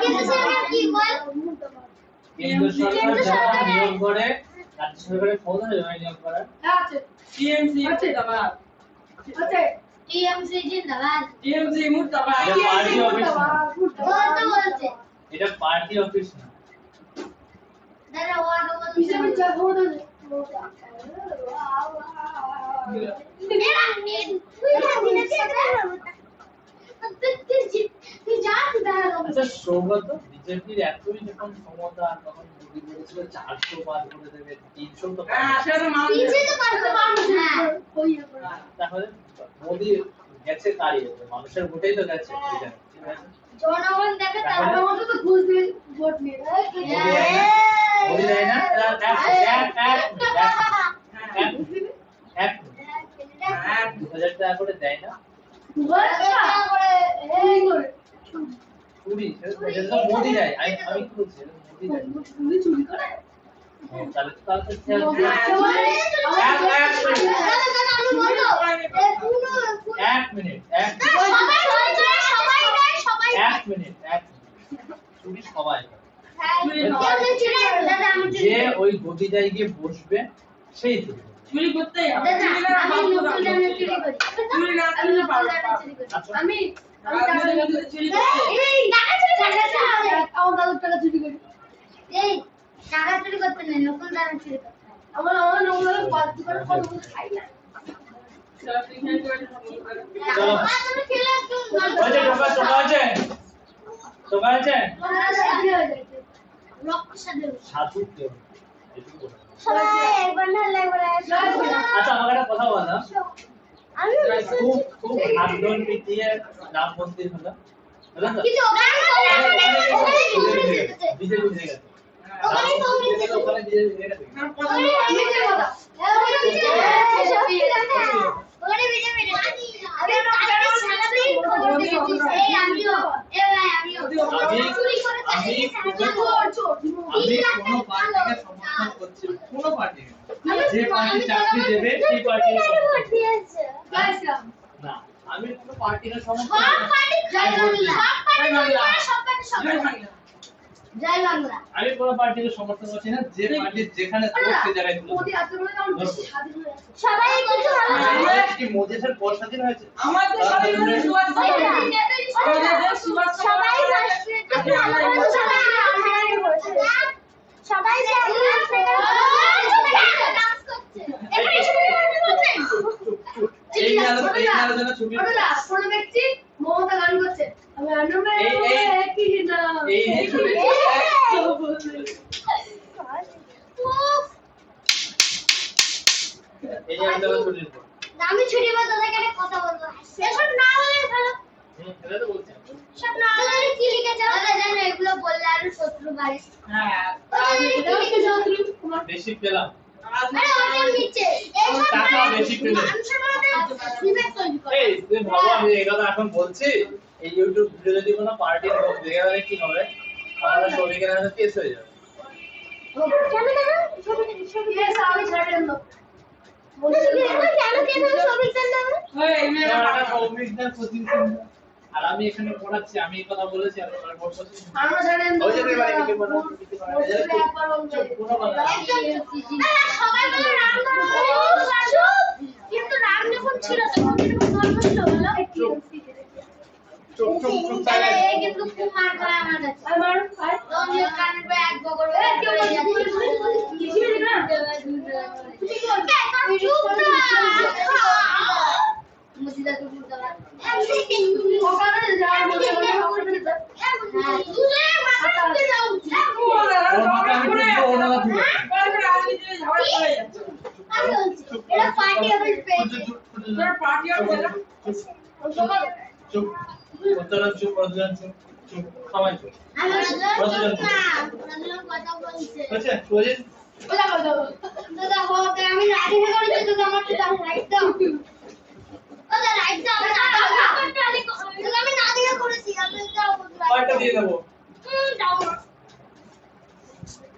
কেন্দ্র সরকার কি বল কেন্দ্র সরকার যারা নিয়োগ করে, রাজ্য সরকারের ফোন নিয়োগ করে। টিএমসি মুর্দাবাদ, টিএমসি জিন্দাবাদ টিএমসি মুর্দাবাদ। এটা পার্টি অফিস না, বলতে এটা পার্টি অফিস না। দাদা ওয়া বলতে আচ্ছা সৌগত, বিজেপির এতই যখন ক্ষমতা, তখন মোদী বলেছিল 400 পার করে দেবে, 300 তো পার হ্যাঁ, সেটা তো মানুষ। তাহলে মোদী গেছে কারি, মানুষের ভোটেই তো গেছে বিজেপি, ঠিক আছে? জনগণ দেখে তার মতো তো ঘুষ দিয়ে ভোট নিয়ে মোদী দেয় না? এক 2000 টাকা করে দেয় না? চুরি, সেটা তো মোদী দেয়। আমি কি বলছি, এটা মোদী দেয়। তাহলে তো খেয়াল করে। এক মিনিট, চুরি সবাই করে। যে ওই গদি জায়গায় গিয়ে বসবে সেই চুরি করবে। চুরি করতেই হবে। চুরি না করলে পারবে না। আমি রাজনীতিতে যদি চুরি করতে টাকা চুরি করতে নেই নকল দানা চুরি করতে আমার নকল বাদ করে কত খাই না সব ঠিকঠাক করে সব করে। চলো। তুমি খেলে একটু হয়েছে, টোকা আছে? রক্ত সাথে সাধু কেউ এটুকু বলো। সবাই একবার না একবার আচ্ছা আমাকে একটা কথা বল না, আমি খুব খুব আন্দোলন পিটিয়ে রাম মন্দির হলো, হলো তো? কিন্তু বিজেপি হয়ে গেছে। ওখানে তো ওখানে বিজেপি হয়ে গেছে। আর কথা আমি কোনো পার্টিকে সমর্থন করছি না, কোনো পার্টিকে। যে পার্টি চাকরি দেবে সেই পার্টি না, আমি কোনো পার্টিকে সমর্থন জয় বাংলা আমি কোনো পার্টিকে সমর্থন করছি না। যে পার্টি যেখানে সে জায়গায় তুলে ধরবে। সবাই কিছু ভালো আমরা- কি মোদির সাথে পর স্বাধীন হয়েছে? আমাদের সবাই মিলে সুভাষ সবাই সবাই একটু ভালো করে সবাই এই আলোচনা ছবি কোনো ব্যক্তি মমতা গান করছে আমি এই ছবি এই আলোচনা ছবি আমি ছুটি বলতে এখানে কথা বলবো এসব না বলে ভালো এটা তো বলছি। সব না বলে কি লিখেছো দাদা জানো এগুলো বললে আর শত্রু বাড়ে হ্যাঁ কি শত্রু তোমার বেশি পেলাম, আরে ওটা নিচে এই সব টাকা বেশি পেলে। মানুষের মধ্যে বিভেদ তৈরি করে এই তুমি ভাবো আমি এই কথা এখন বলছি, এই ইউটিউব ভিডিও যদি কোনো পার্টির লোক দেখে তাহলে কি হবে? তাহলে সৌভিকের হাতে কেস হয়ে যাবে। কেন দাদা ছবি Yes, আমি ছাড়েন না। কেন কেন ছবি কেন একটা সৌমিকদার পজিশন আর আমি এখানে পড়াচ্ছি, আমি এই কথা বলেছি আর তোমরা বলছো আমরা ছাড়েন না। ওই যে এবারে কিছু কথা কিছু কথা একবার বলবে। কোনো কথা না। সবাই বলে রাম কিন্তু রাম যখন ছিল তখন কিন্তু ধর্ম ছিল বলো চুপ চুপ চুপ চুপ তাহলে তাহলে এই কিন্তু খুব মার খায় আমার কাছে আমার রঞ্জিত কানের পে এক বগর কেউ কিছু দিবি না। চুপ না মুজিদা তো মুর্দাবাদ এক সেকেন্ড ওখানে যা বলে তুই মাথা উঠে যাও ওর মাথা আমি তুলবো, ওর মাথা তুলবো। আমি বলছি এটা পার্টি অফিস পেয়েছে চুপ উত্তরণ চুপ প্রযোজন চুপ চুপ সবাই চুপ আমি বলছি প্রযোজন চুপ না প্রযোজন কথা বলছে বুঝছে প্রযোজন দাদা হোক আমি রাজি হয়ে গেছি তো আমার তো দাও রাইট দাও দাদা রাইট দাও আমি না দাও দাদা আমি না দিয়ে করেছি আমি দাও কয়টা দিয়ে দেবো দাও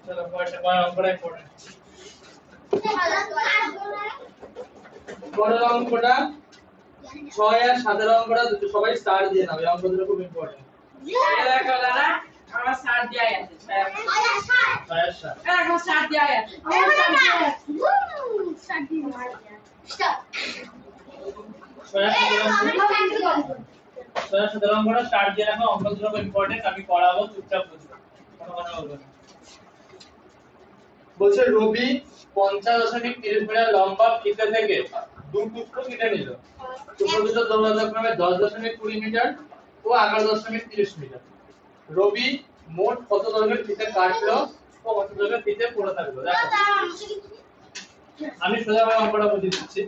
চলো কয়টা কয় অঙ্কটাই পড়ে পরের অঙ্কটা 6 আর 7 এর অঙ্কটা দুটো সবাই স্টার দিয়ে নাও, এই অঙ্ক দুটো খুব ইম্পর্টেন্ট। 6 আর 7 এর অঙ্কটা স্টার দিয়ে রাখো, অঙ্ক দুটো খুব ইম্পর্টেন্ট, আমি পড়াবো চুপচাপ বুঝবে, কোনো কথা বলবে না। বলছে রবি 50.30 মিটার লম্বা ফিতে থেকে দু টুকরো কেটে নিল। উপযুক্ত দৈর্ঘ্যক্রমে 10.20 মিটার ও 11.30 মিটার। রবি মোট কত দৈর্ঘ্যের ফিতে কাটলো ও কত দৈর্ঘ্যের ফিতে পড়ে থাকলো? দেখো আমি সোজাভাবে অঙ্কটা বুঝিয়ে দিচ্ছি।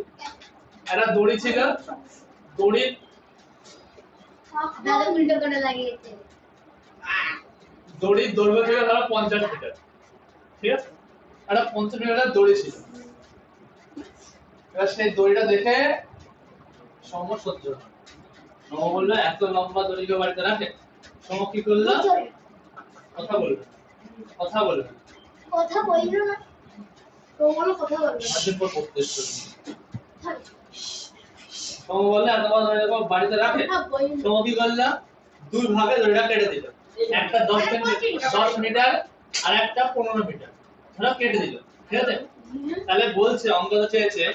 একটা দড়ি ছিল, দড়ির দাদা উল্টো করে লাগিয়েছে দড়ির দৈর্ঘ্য ছিল ধরো 50 মিটার, ঠিক আছে? একটা 50 মিটারের দড়ি ছিল। এবার সেই দড়িটা দেখে সম সহ্য হলো। সম বললো এত লম্বা দড়ি কেউ বাড়িতে রাখে? সম কি করলো? কথা বলবে, কথা বলবে, কথা বললো না তোমরা কথা বলবে মাঝে পর প্রত্যেক সম বললে এত বড় দড়ি কেউ বাড়িতে রাখে? সম কি করলো? দুই ভাগে দড়িটা কেটে দিল, একটা 10 মিটার আর একটা 15 মিটার ধরো কেটে দিল, ঠিক আছে? তাহলে বলছে অঙ্কটা চেয়েছে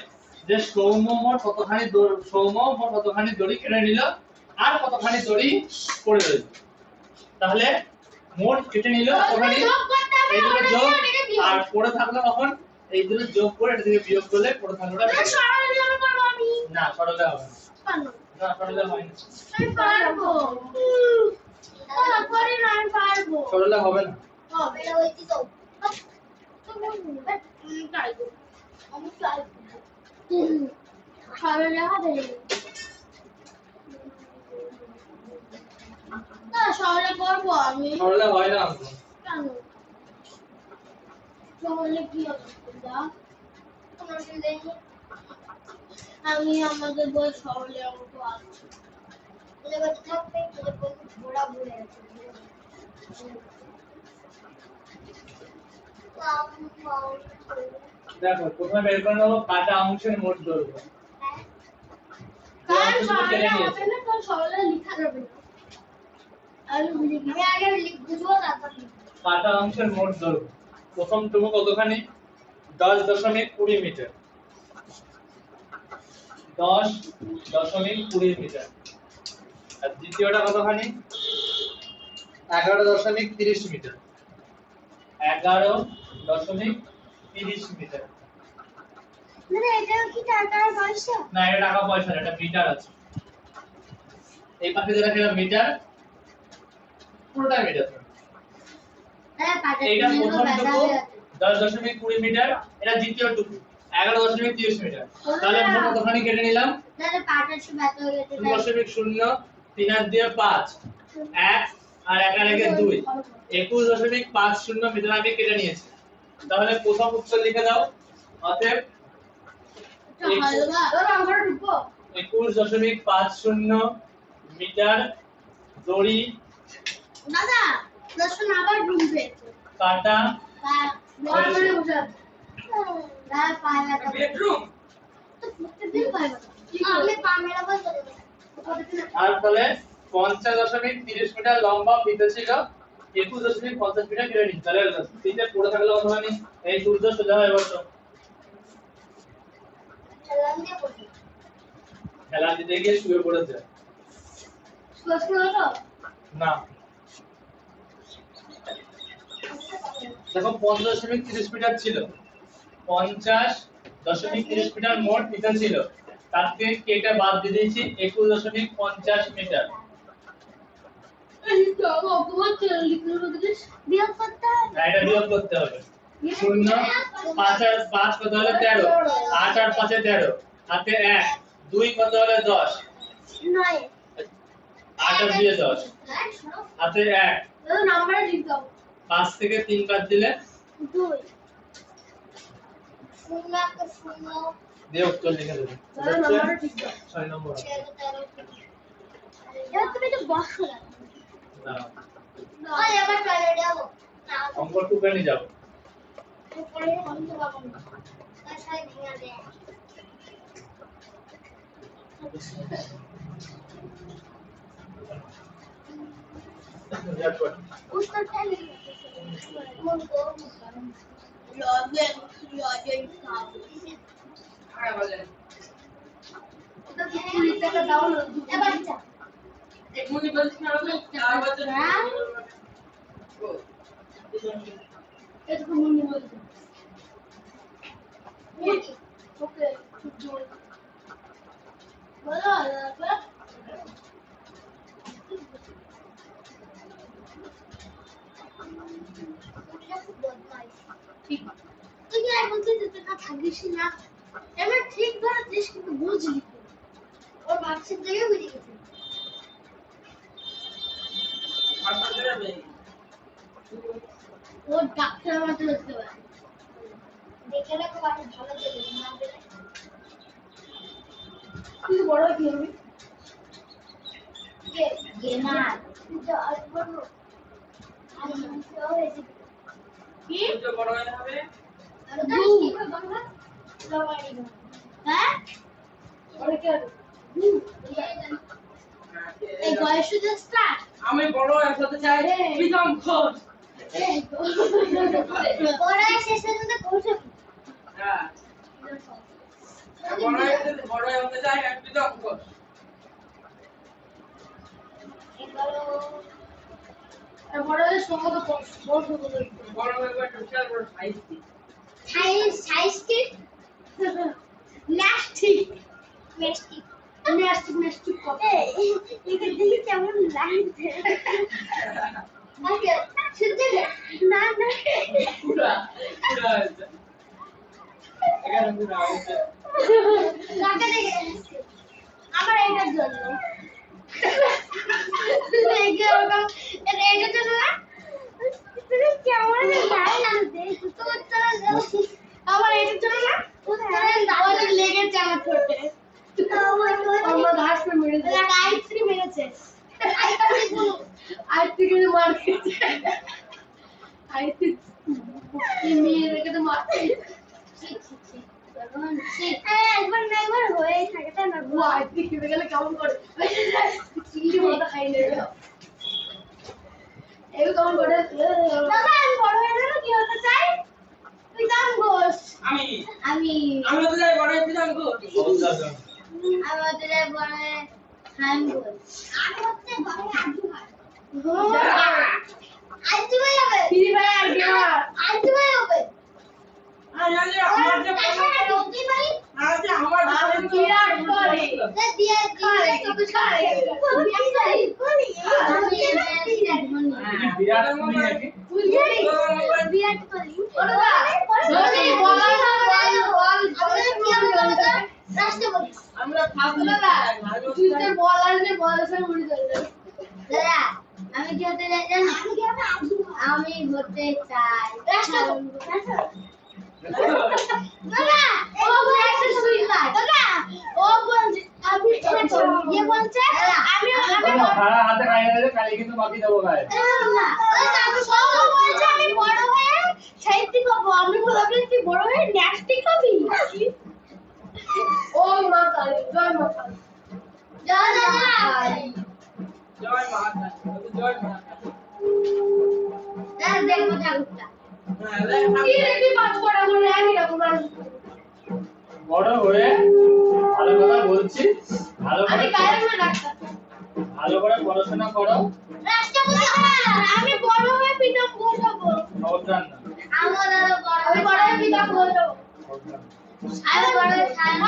যে সৌম্য মোট কতখানি দড়ি কেটে নিল আর কতখানি দড়ি পড়ে রইল। তাহলে মোট কেটে নিল কতখানি, এই দুটো যোগ আর পড়ে থাকলো কখন, এই দুটো যোগ করে এটা থেকে বিয়োগ করলে পড়ে থাকলোটা বেরিয়ে যাবে। না সরলে হবে না, না সরলে হয় না, আমি পারবো আমি পারবো সরলে হবে না। এটা হইছি তো আমি ট্রাই সরলে হবে না সরলে করবো আমি সরলে হয় না অঙ্ক। কেন সরলে কি হবে তোমাকে দেখি আমি আমাদের বই সরলে অঙ্ক আছে এবার থাকবে ঘোড়া ঘুরে আছে দেখো প্রথমে বের করে নেবো কাটা অংশের মোট দৈর্ঘ্য। কারণ সরলে হবে না কারণ সরলে লেখা যাবে না আমি আগে বুঝবো তারপর কাটা অংশের মোট দৈর্ঘ্য প্রথমটুকু কতখানি? 10.20 মিটার, 10.20 মিটার। আর দ্বিতীয়টা কতখানি? 11.30 মিটার, 11.30 মিটার। মানে এটা কি টাকা পয়সা না এটা টাকা পয়সা না, এটা মিটার আছে। এই পাশে যেটা ছিল মিটার, পুরোটা মিটার। হ্যাঁ পাটা এইটা প্রথমটুকু 10.20 মিটার, এটা দ্বিতীয়টুকু 11.30 মিটার। তাহলে মোট কতখানি কেটে নিলাম? দাদা পাটা সব ব্যথা হয়ে গেছে 0.0 3 আর দিয়ে 5 1 আর 1 আর 1 2 21.50 মিটার আমি কেটে নিয়েছি। তাহলে প্রথম উত্তর লিখে দাও। অতএব ধরো আমরা ঢুকবো 21.50 মিটার দড়ি দাদা দর্শন আবার ঘুম পেয়েছে কাটা নর্মালি বুঝা তার পায়ে ব্যথা বেডরুম তো প্রত্যেকদিন পায়ে ব্যথা আমি পা মেলাবো চলে যাবো আর তাহলে 50.30 মিটার লম্বা ফিতে ছিল 21.50 মিটার কেটে নিন তাহলে ফিতে পড়ে থাকলে কত হয় এই সূর্য সোজা হয়ে বসো চালান দিয়ে পড়ি খেলা দিতে গিয়ে শুয়ে পড়েছে স্পষ্ট হলো না দেখো 50.30 মিটার ছিল 50.30 মিটার মোট ফিতে ছিল তার থেকে কেটে বাদ দিয়ে দিয়েছি 21.50 মিটার এই তো অপমান করে লিখলো দিস বিয়োগ করতে হবে এটা বিয়োগ করতে হবে 0 5 আর 5 কত হলো 13 8 আর 5 এ 13 হাতে 1 2 কত হলো 10 নয় 8 আর 2 এ 10 হাতে 1 দাদা নাম্বার লিখ দাও 5 থেকে 3 বাদ দিলে 2 শূন্য একটা শূন্য দিয়ে উত্তর লিখে দেবে দাদা নাম্বার ঠিক দাও 6 নম্বর 13 এবার তুমি তো বসো না না ওই আবার টয়লেটে যাবো অঙ্ক টুকে নিয়ে যাও পরে বন্ধ পাবো না তার সাথে ভেঙে দেয় উত্তরটা লিখে মন তো লগেন খাবো আর বলে এটা তো 20 টাকা দাও না এবার যা এক মিনিট বলছি না আমি 4 বছর এটা তো মনে বলতে মুরগি ওকে বলো দাদা এটা খুব বদমাইশ ঠিক তুই কি আর বলছিস তুই না থাকিস না এবার ঠিক ধরেছিস কিন্তু বুঝলি তো। ওর বাচ্চার থেকে বুঝে গেছে আর বলতে যাবে ওর ডাক্তার মতো হতে পারে দেখে রাখো বাড়ি ভালো দেবে না দেবে তুই বড় কি হবে কে গেমার যা আর বড় আর সব হয়েছে কি তো বড় হয়ে হবে আর দু বাংলা লবাড়ি হ্যাঁ বড় কি হবে এই বয়স তো স্টার্ট আমি বড় একসাথে চাই প্রীতম ঘোষ এই তো বড় শেষে তো পৌঁছে হ্যাঁ বড় হতে চাই প্রীতম ঘোষ এবারও বড় হলে সঙ্গে তো বড় বড় বড় হয়ে বিশাল বড় সাইজ সাইজটি নাস্টিক মেস্টি নাস্টিক কপি এটা দেখি কেমন লাগছে আগে শুনতে না না পুরা পুরা এখানে পুরা হয়েছে কাকে দেখে আমার এইটার জন্য এইটার জন্য না তুমি কেমন লাগছে আমার এটার জন্য না আমাদের লেগেছে আমার ঠোঁটে আমার ঘাস পে মেরেছে আইসক্রিম মেরেছে আজ থেকে মার খেয়েছে আজ থেকে মেয়ে রেখে তো মার একবার না একবার হয়ে থাকে তাই না ও আজ থেকে খেতে গেলে কেমন করে চিংড়ি মাথা খাই নেবে এও কেমন করে বাবা আমি বড় হয়ে গেলে কি হতে চাই প্রীতম ঘোষ আমি আমি আমি তো যাই বড় প্রীতম ঘোষ আমাদের বড় খান ঘোষ আমি হচ্ছে বড় আজু ভাই আজু ভাই হবে ফ্রি ফায়ার গেমার আজু ভাই হবে আর জানি আমার যে তাছাড়া রকি ভাই আর যে আমার আর বিরাট কোহলি দিয়ে তবে ছাড়ে বিরাট কোহলি নাকি বিরাট কোহলি ধোনি বলার রাষ্ট্রপতি আমরা ফার্স্ট তুই তো বলার যে বলার সঙ্গে উড়ে চলে যাবে দাদা আমি কি হতে চাই জানো আমি হতে চাই রাষ্ট্রপতি দাদা ও বলছে সুইপার দাদা ও বলছে আমি ইয়ে বলছে আমি খাড়া হাতে হয়ে গেছে, কালি কিন্তু বাকি দেবো গায়ে। আমি বড় হয়ে সাহিত্যিক হবো। আমি বললাম তুই বড় হয়ে ন্যাস্টিক হবি। ও মা কালী, জয় মা কালী। জয় কালী। জয় মহাকাল, জয় মহাকাল। দেখবো ঠাকুরটা। কি রেখে পাঁচ পড়া করে আমি রকম আর বড় হয়ে ভালো কথা বলছি, ভালো আমি করে গায়ে না ডাক্তার। ভালো করে পড়াশোনা করো। রাষ্ট্রপতি হবো। আমি বড় হয়ে পিতা বসাবো। সাবধান না, আমার আরো বড় আমি বড় হয়ে পিতা বলবো। সাবধান। আমি বড় হয়ে সায়েন্স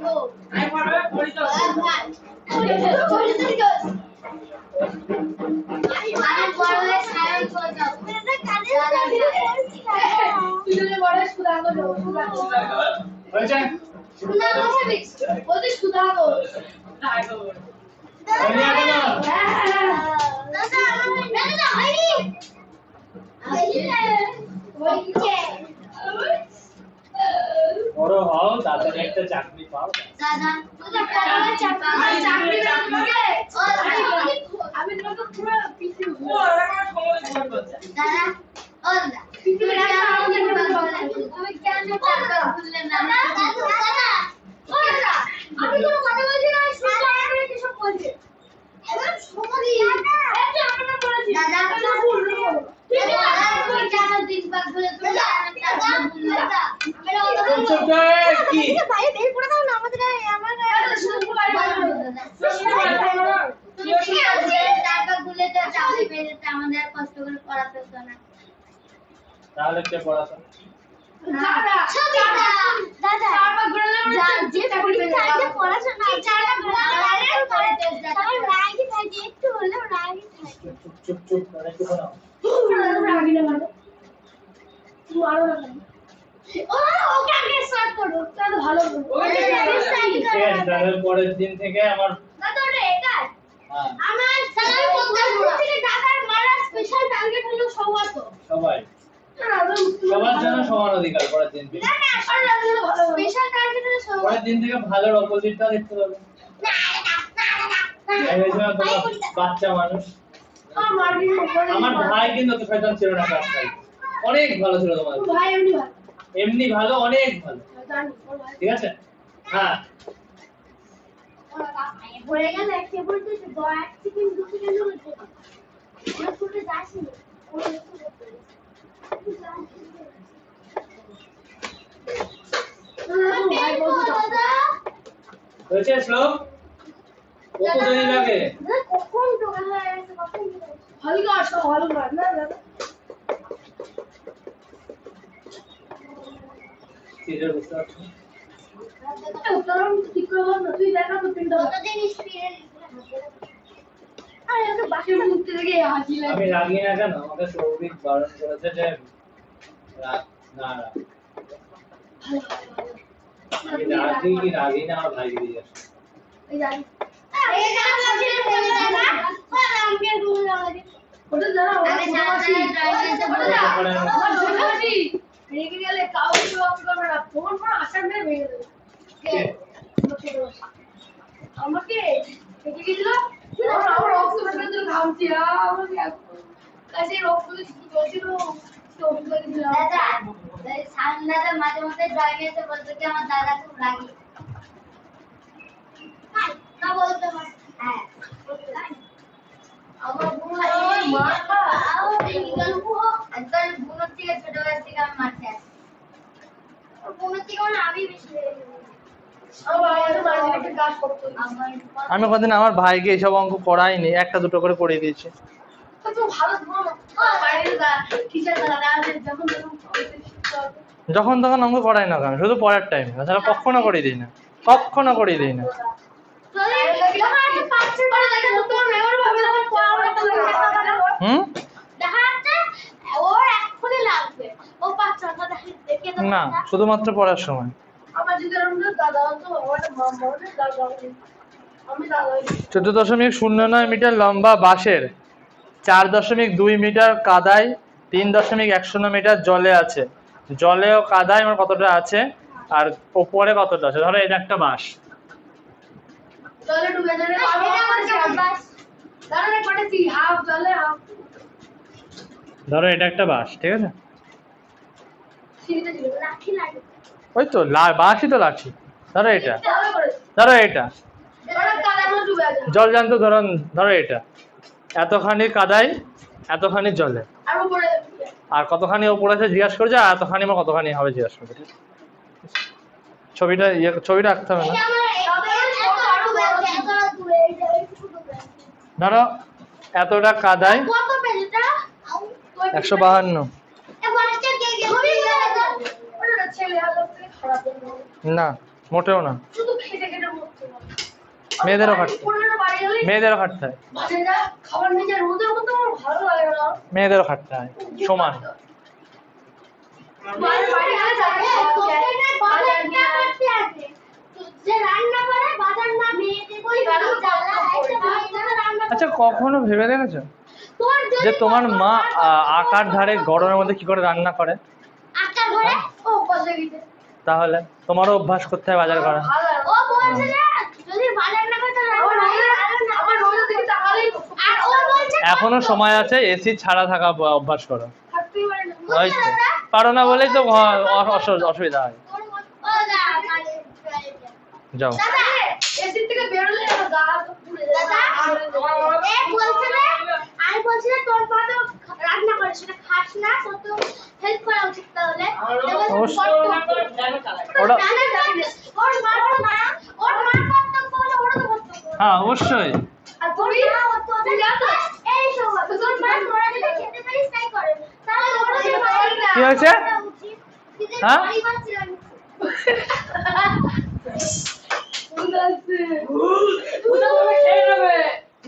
হবো। আমি বড় হয়ে পরিচয় আমি বড় হয়ে সায়েন্স হবো। তুই যদি বড় হয়ে সুধা করবো, সুধা করবো। হয়েছে? সুধা করবি? বলছি সুধা করবো। হয়নি এখনো? দাদা হয়নি। বড় হও, তাড়াতাড়ি একটা চাকরি পাও। দাদা চাকরি না করলে আমি তোমাকে পুরো পিছিয়ে দেবো। দাদা ও দাদা তুমি কেন চাকরি খুললে না? দাদা ও দাদা আমি কোনো কথা বলছি না, শুধু আমাকে কিছু বলছি। এবার সময় একটু আমরা বলেছি দাদা তুমি বললো তুমি দাদা কেন দিন বাদ বলে তুমি দাদা দাদা চুপ করে কি? ভাই বের করে দাও না আমাদের আমার শুধু বাড়ি তুমি কি আছে টাকা গুলে তো চাকরি পেয়ে যেতে আমাদের আর কষ্ট করে পড়াতে হতো না। তাহলে কে পড়াশোনা? দাদা দাদা চারটা ঘুরে যা যে পরীক্ষায় পড়াশোনা চারটা ডাইরেক্ট করে তারপর রাগই থাকে একটু হলেও রাগই থাকে। চুপ চুপ চুপ করে একটু শোনাও। রাগি না মানে তুই আরো না ওকে আগে স্টার্ট করো। তাহলে ভালো ঠিক আছে, তাহলে পরের দিন থেকে আমার দাদা ওটা একার হ্যাঁ, আমার সালাম পঞ্চাশ থেকে দাদার মারা স্পেশাল টার্গেট হলো সৌগত। সবাই সবার জন্য সমান অধিকার। পরের দিন থেকে না না স্পেশাল টার্গেট হলো সৌগত। পরের দিন থেকে ভালোর অপোজিটটা দেখতে পাবে। এই হয়েছে না, তোমরা বাচ্চা মানুষ। আমার ভাই কিন্তু অত শয়তান ছিল না, কাজ ভাই অনেক ভালো ছিল তোমার। ভাই এমনি ভাই এমনি ভালো, অনেক ভালো। জানি ওর ভাই ঠিক আছে? হ্যাঁ, পড়ে গেল একটা বলতেছে 1 সেকেন্ড 2 সেকেন্ড হচ্ছে ওরা ছুটে যাচ্ছে ওরা ভাই বলতো দাদা হয়েছে শ্লোক? কত দেরি লাগে? কখন ঢোকা হয়ে গেছে কখন ভালো কাজ তো ভালো কাজ না দাদা সিরিয়াল বুঝতে পারছো? উত্তরণ ঠিক করে বল না তুই দেখা তো তিনটা কতদিন স্পিরিট আরে এত বাকি মুখ থেকে হাসি আমি লাগে রাগি না কেন? আমাকে সৌভিক বারণ করেছে যে রাগ না রাগ। আমি রাগি কি রাগি না, আমার ভাই দিয়ে আসে। এই জানি এই গান লাগে দাদা আর আমাকে রুল লাগে ওটা জানা আমি সাথে ড্রাইভারতে বলে আমার ছোটটি রেগে গেলে কাউকে ব্লক করবে না ফোন করে আসার নেই ভেঙে দেবে আমাকে রেগে গেছিল আমার রক্ত বের করে ঘামছি আমাকে কাছে রক্ত কি করছিল তো করে দিলাম দাদা এই সামনাতে মাঝে মাঝে ড্রাইভারতে বলতে কি আমার দাদা খুব রাগী না বলতে পার হ্যাঁ আমার বুড়া ওই মাথা একবার বুনোর থেকে ছোটবেলা থেকে আমি মারতে আসি বুনোর থেকে মানে আমি বেশি রেগে যাই। আমার বাবা মাঝে একটা কাজ করতো আমি কদিন আমার ভাইকে এইসব অঙ্ক করাইনি, একটা দুটো করে করিয়ে দিয়েছি। তো ভালো ধরো বাইরে দা টিচার দাদা আছে যখন যখন তখন অঙ্ক করাই না কেন, শুধু পড়ার টাইমে, তাছাড়া কখনো করিয়ে দিই না, কখনো করিয়ে দিই না। হুম? না, শুধুমাত্র পড়ার সময়। আমার যদি দাদা হতো আমার মামা হতো দাদা আমি দাদা 14.09 মিটার লম্বা বাঁশের 4.2 মিটার কাদায় 3.10 মিটার জলে আছে। জলে ও কাদায় আমার কতটা আছে আর ওপরে কতটা আছে? ধরো এটা একটা বাঁশ, তাহলে ডুবে যাবে দাঁড়া করেছি হাফ জলে হাফ ধরো এটা একটা বাঁশ, ঠিক আছে? সিঁড়িতে ছিল রাখি লাগে ওই তো বাঁশই তো লাঠি। ধরো এটা, ভালো করেছি ধরো এটা ওরা কাদা মধ্যে ডুবে আছে জল জানতো, ধরো এটা এতখানি কাদায় এতখানি জলে, আর উপরে আর কতখানি ওপরে আছে জিজ্ঞাসা করছে, আর এতখানি বা কতখানি হবে জিজ্ঞাসা করবে। ঠিক আছে? ছবিটা আঁকতে হবে না। ধরো এতটা কাদায় 152। না মোটেও না, মেয়েদেরও খাটতে হয়, মেয়েদেরও খাটতে হয় সমান। আচ্ছা কখনো ভেবে দেখেছো যে তোমার মা আকার ধারে গরমের মধ্যে কি করে রান্না করে? তাহলে তোমারও অভ্যাস করতে হয় বাজার করা। এখনো সময় আছে, এসি ছাড়া থাকা অভ্যাস করো। ওই তো পারো না বলেই তো অসুবিধা হয়। যাও এসি থেকে বেরোলে গা পুড়ে আমি বলছিলাম তোর মা তো রান্না করে সেটা খাস না, তোর তো হেল্প করা উচিত তাহলে। হ্যাঁ অবশ্যই। আর তুই এই সময় তোর মা তোরা যদি খেতে পারিস তাই করে, তাহলে ওরা কি হয়েছে? হ্যাঁ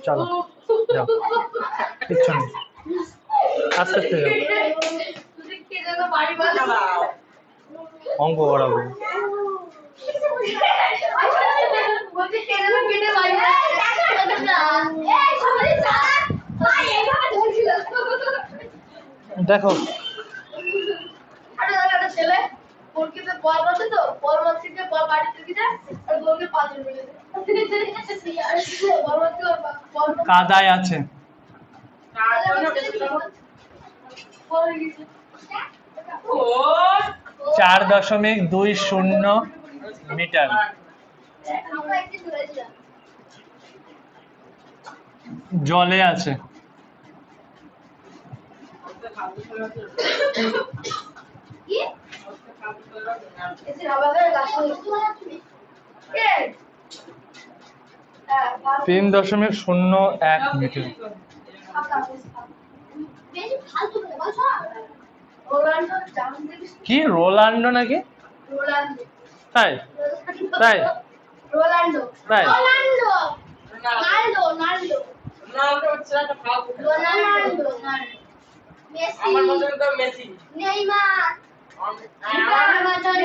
চলো যাও, কিচ্ছু নেই, আস্তে আস্তে যাও, অঙ্ক করাবো। দেখো ছেলে পরকিতে বল বসে তো বল মারতে গিয়ে বল বাড়িতে গিয়ে আর বলকে পাঁচজন মিলে কাদায় আছে। 4.20 মিটার জলে আছে। তিন 3.01 মিটার। কি রোলান্ডো নাকি? তাই তাই রোলান্ডো তাই রোলান্ডো নালদো নালদো রোলান্ডো মেসি আমার মতন তো মেসি নেইমার আমার মতন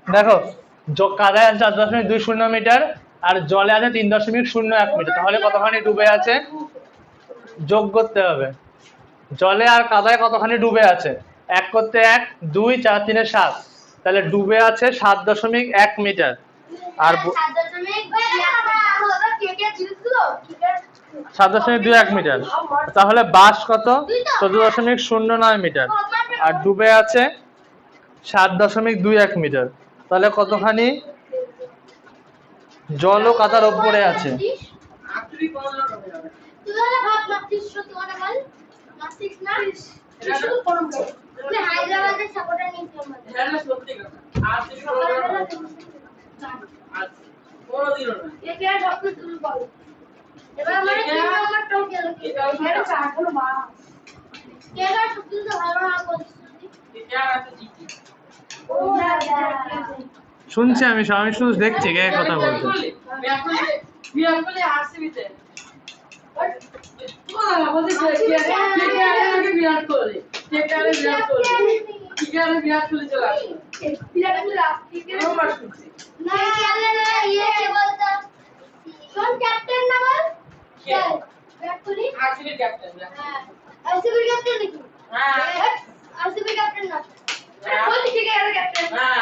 দেখো কাদায় আছে 4.20 মিটার আর জলে আছে 3.01 মিটার, তাহলে কতখানি ডুবে আছে যোগ করতে হবে। জলে আর কাদায় কতখানি ডুবে আছে? 1 করতে 1, 2, 4, 3, 7, তাহলে ডুবে আছে 7.1 মিটার। আর 7.21 মিটার, তাহলে বাস কত? 14.09 মিটার আর ডুবে আছে 7.21 মিটার, তাহলে কতখানি জল ও কাদার উপরে আছে? হায়দ্রাবাদের সাপোর্টার নিয়েছিলাম সত্যি কথা আর কোনদিনও না একে আর সবকিছু তুমি বলো। এবার আমার 3 নাম্বারটাও গেল কি? এটা চারগুলো মা কে আর সবকিছু তো ভালো না করছিস এটা আছে জিতি ও দাদা শুনছি আমি শুধু দেখছি কে কথা বলছে। বিরাট কোহলি আরসিবিতে বিরাট কোহলি বিরাট কোহলি চলে আসে বিরাট কোহলি রোমার শুনছি না খেলে না ইয়ে কে বলতো কোন ক্যাপ্টেন না বল কে? Virat Kohli captain RCB captain নাকি হ্যাঁ আরসিবি ক্যাপ্টেন না হ্যাঁ। কোন দিকে গেল ক্যাপ্টেন হ্যাঁ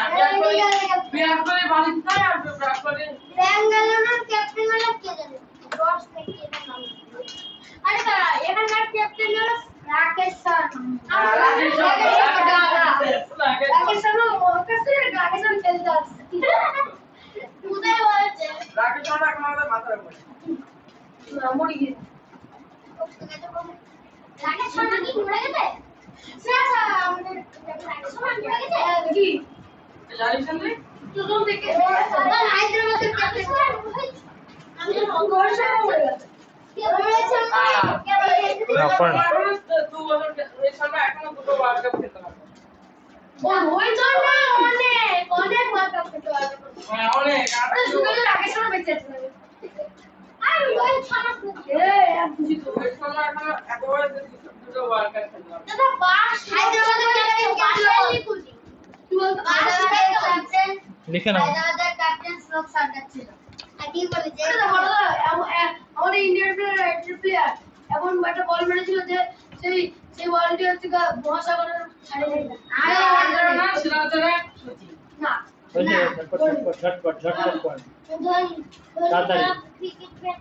বিরাট কোহলি বাড়ি যায় আর বিরাট কোহলি ব্যাঙ্গালোরের ক্যাপ্টেন হলো কে জানে রস থেকে এর নাম আরে দাঁড়া এখানকার ক্যাপ্টেন হলো রাকেশ শর্মা রাকেশ শর্মা মহাকাশে রাকেশ শর্মা খেলতে আসছে কোথায় বলছে রাকেশ শর্মা এখন আমাদের মাথার উপরে মরে গেছে রাকেশ শর্মা কি মরে গেছে স্যার আমাদের রাকেশ শর্মা মরে গেছে কি জানিস না তুই দেখে হায়দ্রাবাদের ক্যাপ্টেন আমি তো ভরসা করে গেছে কে বলেছে কে বলেছে তুই বলছিস এই শর্মা এখনো দুটো ওয়ার্ল্ড কাপ খেলতে পারবে ও ওই জন্য অনেক ওয়ার্ল্ড কাপ খেলতে পারবে হ্যাঁ অনেক আরে শুধু রাকেশ শর্মা বেঁচে আছে আর ওই ছানা এ আর বুঝি তো এই শর্মা এখনো একেবারে দুটো ওয়ার্ল্ড কাপ খেলতে পারবে দাদা বাস হায়দ্রাবাদের ক্যাপ্টেন বাস কি বলতো হায়দ্রাবাদের ক্যাপ্টেন লিখে নাও হায়দ্রাবাদের ক্যাপ্টেন শ্লোক সরকার ছিল আর কি বলেছে আমাদের ইন্ডিয়ান প্লেয়ার এমন একটা বল মেরেছিল যে সেই বলটি হচ্ছে মহাসাগরের ছাড়ে না আর না সিরাজরা সচিন না ওই যে ঝটপট কর তাড়াতাড়ি। ক্রিকেট ব্যাট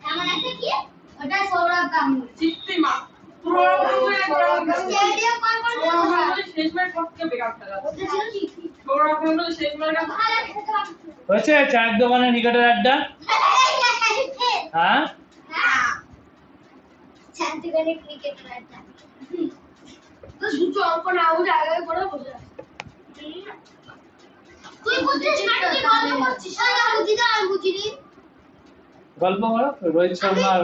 এমন একটা কি ওটা সৌরভ গাঙ্গুলি চিত্তিমা স্টেডিয়াম কল করে শেষ ম্যাচ সবথেকে বেকার খেলা ওটা ছিল কি সৌরভ গাঙ্গুলি শেষ ম্যাচটা হয়েছে চায়ের দোকানে নিকটের আড্ডা হ্যাঁ শান্তিগানে ক্রিকেট খেলা তো দুটো অঙ্ক না বুঝে আগে করে বসে তুই বুঝছিস না কি গল্প করছিস আমি বুঝি না আমি বুঝিনি গল্প করো রোহিত শর্মা আর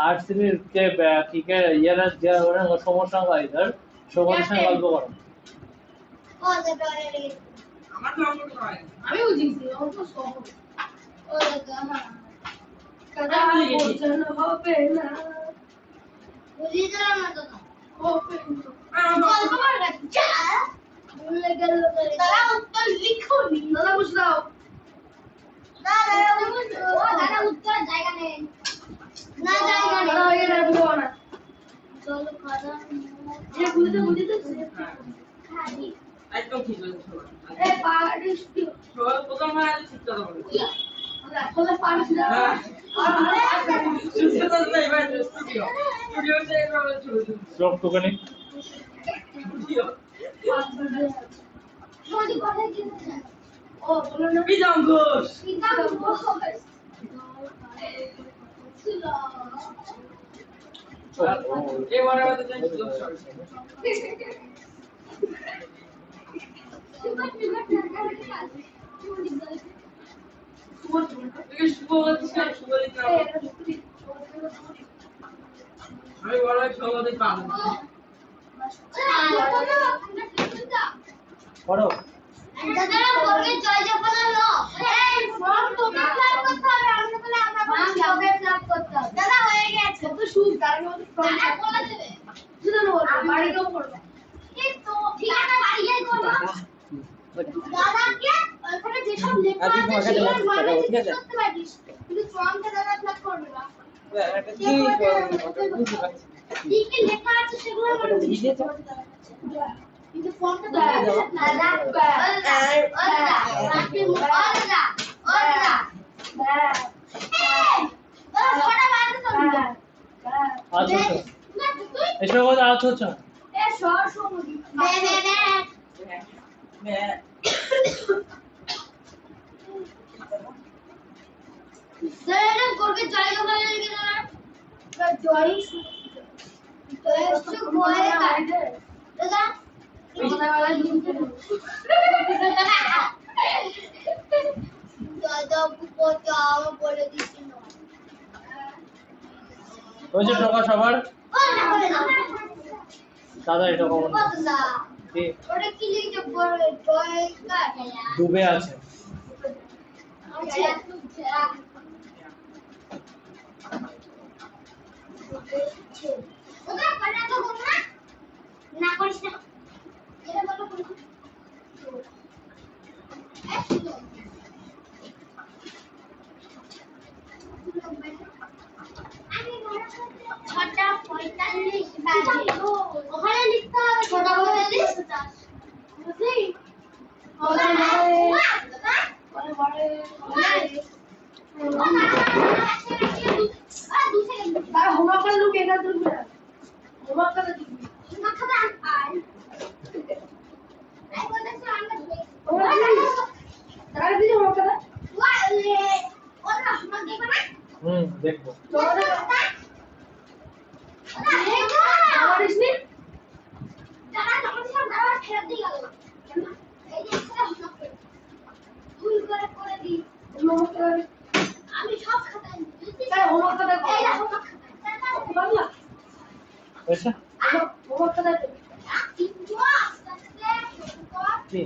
আরসিবির কে ক্রিকেট ইয়ারা যে সমস্যা হয় ধর সবার সঙ্গে গল্প করো ও দেখো আমার তো অঙ্ক হয় আমি বুঝিছি অঙ্ক সহজ ও দেখো হ্যাঁ আমি বুঝে গেছি। হবে না বুঝি দিলাম না তো হবে আমার গল্প করে যা ভুলে গেল দাদা উত্তর লিখো নি দাদা বুঝলাম দাদা উত্তর জায়গা নেই না জায়গা নেই দাদা এটা বুঝো না চলো খাদা যে বুঝতে হ্যাঁ একদম ঠিক বলেছো এ পারিস কি সবার প্রথম হয় আজ ঠিক কথা বলে কোথায় পারিস না সুস্থতা নেই ভাই স্টুডিও স্টুডিওতে এভাবে চলে শ্লোক টুকানি স্টুডিও সরি কথা কি ও বলো না বিজম ঘোষ পিতাম বস এবারে আমাদের জন্য সুযোগ সরকার তুই শুভ বলছিস না শুভ দিন আমি বড় সভাপতি পাবো করো দাদা হয়ে গেছে তো শুট তার মধ্যে বাড়িতেও করবে কিন্তু ঠিক আছে বাড়িয়ে করবো দাদাকে ওখানে যেসব লেখা আছে সেগুলোর মানে জিজ্ঞেস করতে পারিস কিন্তু ফর্মটা দাদা ফিল করবে না কি কি লেখা আছে সেগুলোর মানে জিজ্ঞেস করতে পারিস কিন্তু ফর্মটা দাদা আচ্ছা এসব কথা আচ্ছা আচ্ছা ওই যে টাকা সবার দাদা এটা কমন ওটা কি লিখে পড়ে ডুবে আছে ওটা পাটা তো না না করিস না এটা বলো কোন দেখবো। আমি সব খাতায় হয়েছে? কি?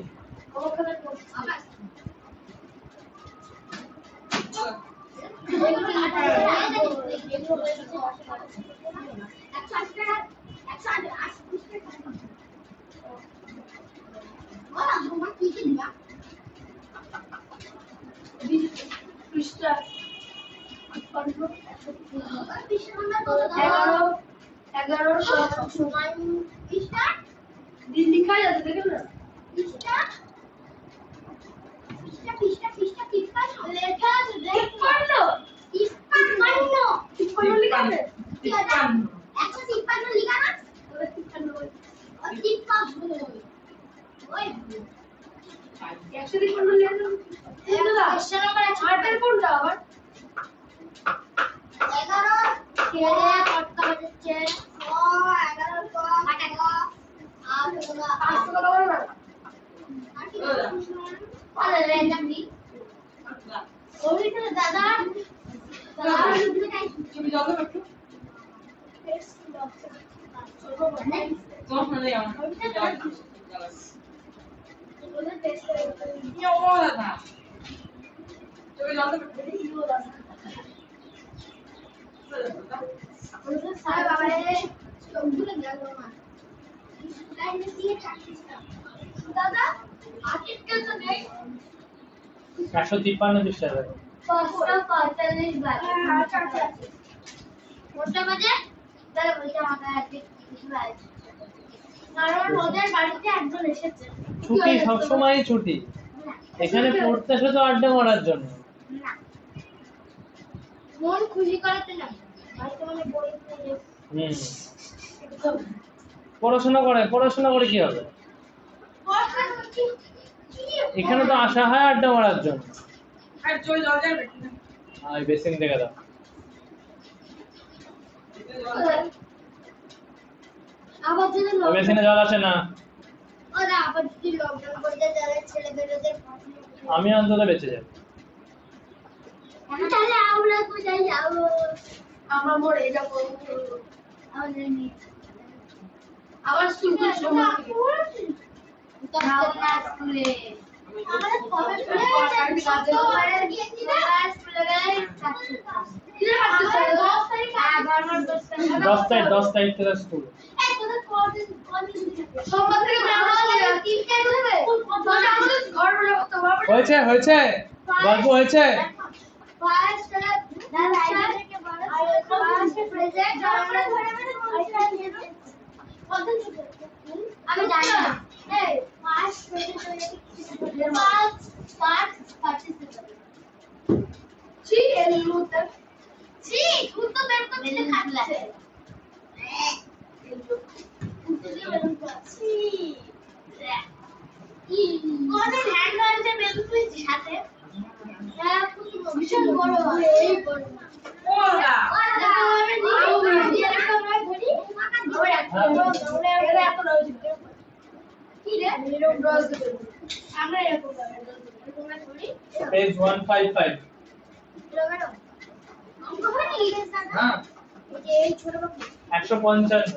লিখা যাচ্ছে দেখেন না লেখা আছে পারলো লিখা আছে 153 লিখা না আটের কোনটা আবার 11 কেড়ে কটকা বাজছে 11 তো 8 র্যান্ডমলি দাদা তুমি জল দেবে একটু তোমার নেই আমার না তুমি জল দেবে দাদা আকিব কে তো নেই 153 পৃষ্ঠা দেখো। 545 বাজে কোনটা বাজে দাদা বলতে আমাকে আজকে কিছু আছে কারণ ওদের বাড়িতে একজন এসেছে ছুটি সবসময় ছুটি, এখানে পড়তে আসে তো আড্ডা মারার জন্য। না মন খুশি করাতে না বাড়িতে মানে বই পড়ে পড়াশোনা করে কি হবে? এখানে তো আসা হয় আড্ডা মারার জন্য। আর চল জল দেবে আর বেসিন দেখে দাও। আবার যদি বেসিনে জল আসে না, ওরা আবার যদি লকডাউন করে দেয় তাহলে ছেলেমেয়েদের আমি অন্তত বেঁচে যাই। তাহলে আমরা কোথায় যাবো আমরা মরে যাবো আমাদের নিয়ে আবার স্কুল সময় স্কুলে আমাদের কবে স্কুলে গেলে 10 তারিখ থেকে স্কুল। সোমবার থেকে হয়েছে গল্প হয়েছে। আমি জানি না ভীষণ বড় এই বড় ওরা পেজ 155। হ্যাঁ 155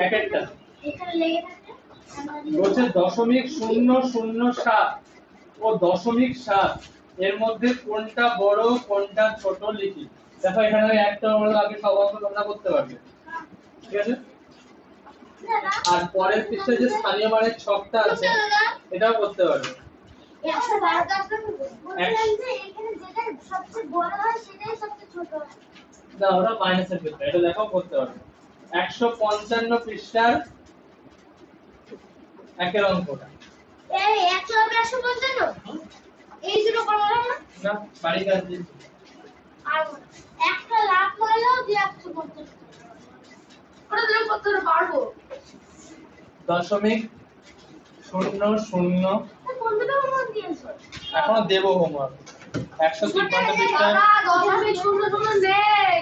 এক একটা বলছে 0.007 ও 0.7 এর মধ্যে কোনটা বড় কোনটা ছোট লিখি। দেখো এখানে একটা বড় আগে সব অঙ্ক তোমরা করতে পারবে, ঠিক আছে? আর পরের পৃষ্ঠায় যে স্থানীয় মানের ছকটা আছে এটাও করতে পারবে। না ওটা মাইনাসের ক্ষেত্রে, এটা দেখো করতে পারবে। 155 পৃষ্ঠার একের অঙ্কটা। না বাড়ির কাজ দিচ্ছি। আর একটা লাখ মারলেও 250 ওটা তুমি কত পারবো? 0.00 বন্ধুটা মন দিয়েছো এখনো দেবো হোমওয়ার্ক 153 পৃষ্ঠা। দাদা 0.00 নেই।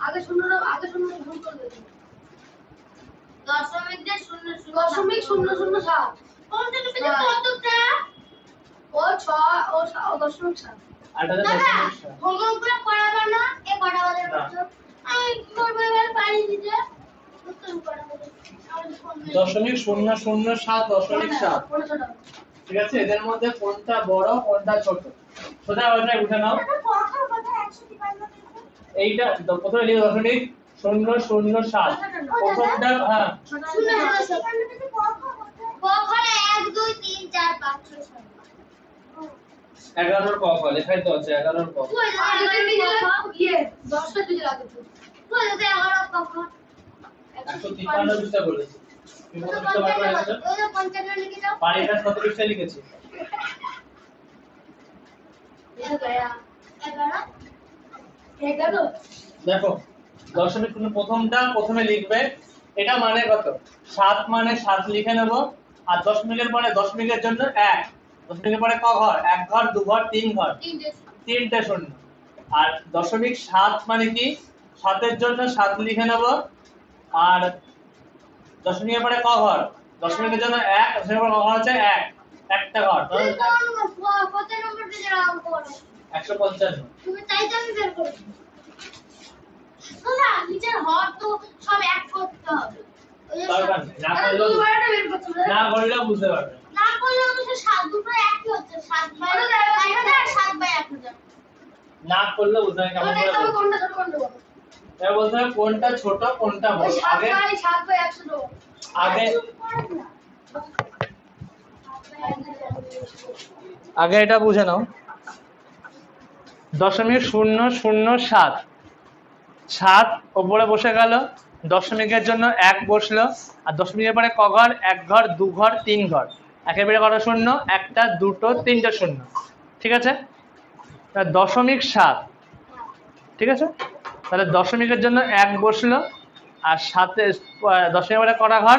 আগে শূন্যটা ভুল করে দিয়েছি। 0.007 কোনটা তুমি কতটা ও 6 ও 0.7 আর এটা দাদা 0.7 হোমওয়ার্কগুলো করাবা না এ কটা বাজে বলছো আমি কি করবো এবার পারি দিতে তুমি করা বলো আমাদের ফোন 0.007 ঠিক আছে, এদের মধ্যে কোনটা বড় কোনটা ছোট সোজা ওইটাই উঠে নাও। কথা কথা 153 এইটা প্রথমে লিখো 0.007 প্রথমটা হ্যাঁ কখনো 1 2 3 4 5 6 7 11 ক খ লেখাই তো আছে 11 ক খ। কই আর যদি দিকে নিজে 10টা দিকে লাগে তো। কই দিকে 11 কখন 153 পৃষ্ঠা বলেছি তুমি কত পৃষ্ঠা বার করে রেখেছো? ওই 55 লিখে দাও বাড়ির কাজ কত পৃষ্ঠা লিখেছি? ये गया 11 11 দেখো 0.0 প্রথমটা প্রথমে লিখবে, এটা মানে কত 7 মানে 7 লিখে নেব। আর 10 মিনিটের পরে 10 মিনিটের জন্য 1, 10 মিনিটের পরে ক ঘর 1 ঘর 2 ঘর 3 ঘর 3টে শূন্য। আর 0.7 মানে কি 7 এর জন্য 7 লিখে নেব। আর 10 মিনিটের পরে ক ঘর 10 মিনিটের জন্য 1, 10 মিনিটের পরে ক ঘর আছে 1 একটা ঘর কত নম্বর দিকে রাখো করো 155। তুমি তাই তো আমি বের করব না নিচের হর তো সব এক করতে হবে ওই যে দরকার নেই, না করলেও তুই বাড়িটা বের করছিস না করলেও বুঝতে পারবে। না করলেও তো 7 দুটো একই হচ্ছে 7 বাই 1000 7 বাই 1000 না করলেও বুঝতে পারবে কেমন করে তবে বলবো। কোনটা ছোট কোনটা বড়? এবার বলতে হবে কোনটা ছোট কোনটা ওই বড়। 7 আগে বাই 100 টো। আগে আগে এটা বুঝে নাও 0.007 7 উপরে বসে গেল, দশমিকের জন্য 1 বসলো। আর 10 মিনিটের পরে ক ঘর 1 ঘর 2 ঘর 3 ঘর একেবারে কত শূন্য 1টা 2টো 3টে শূন্য। ঠিক আছে, তা 0.7 ঠিক আছে, তাহলে দশমিকের জন্য 1 বসলো। আর 10 পরে কটা ঘর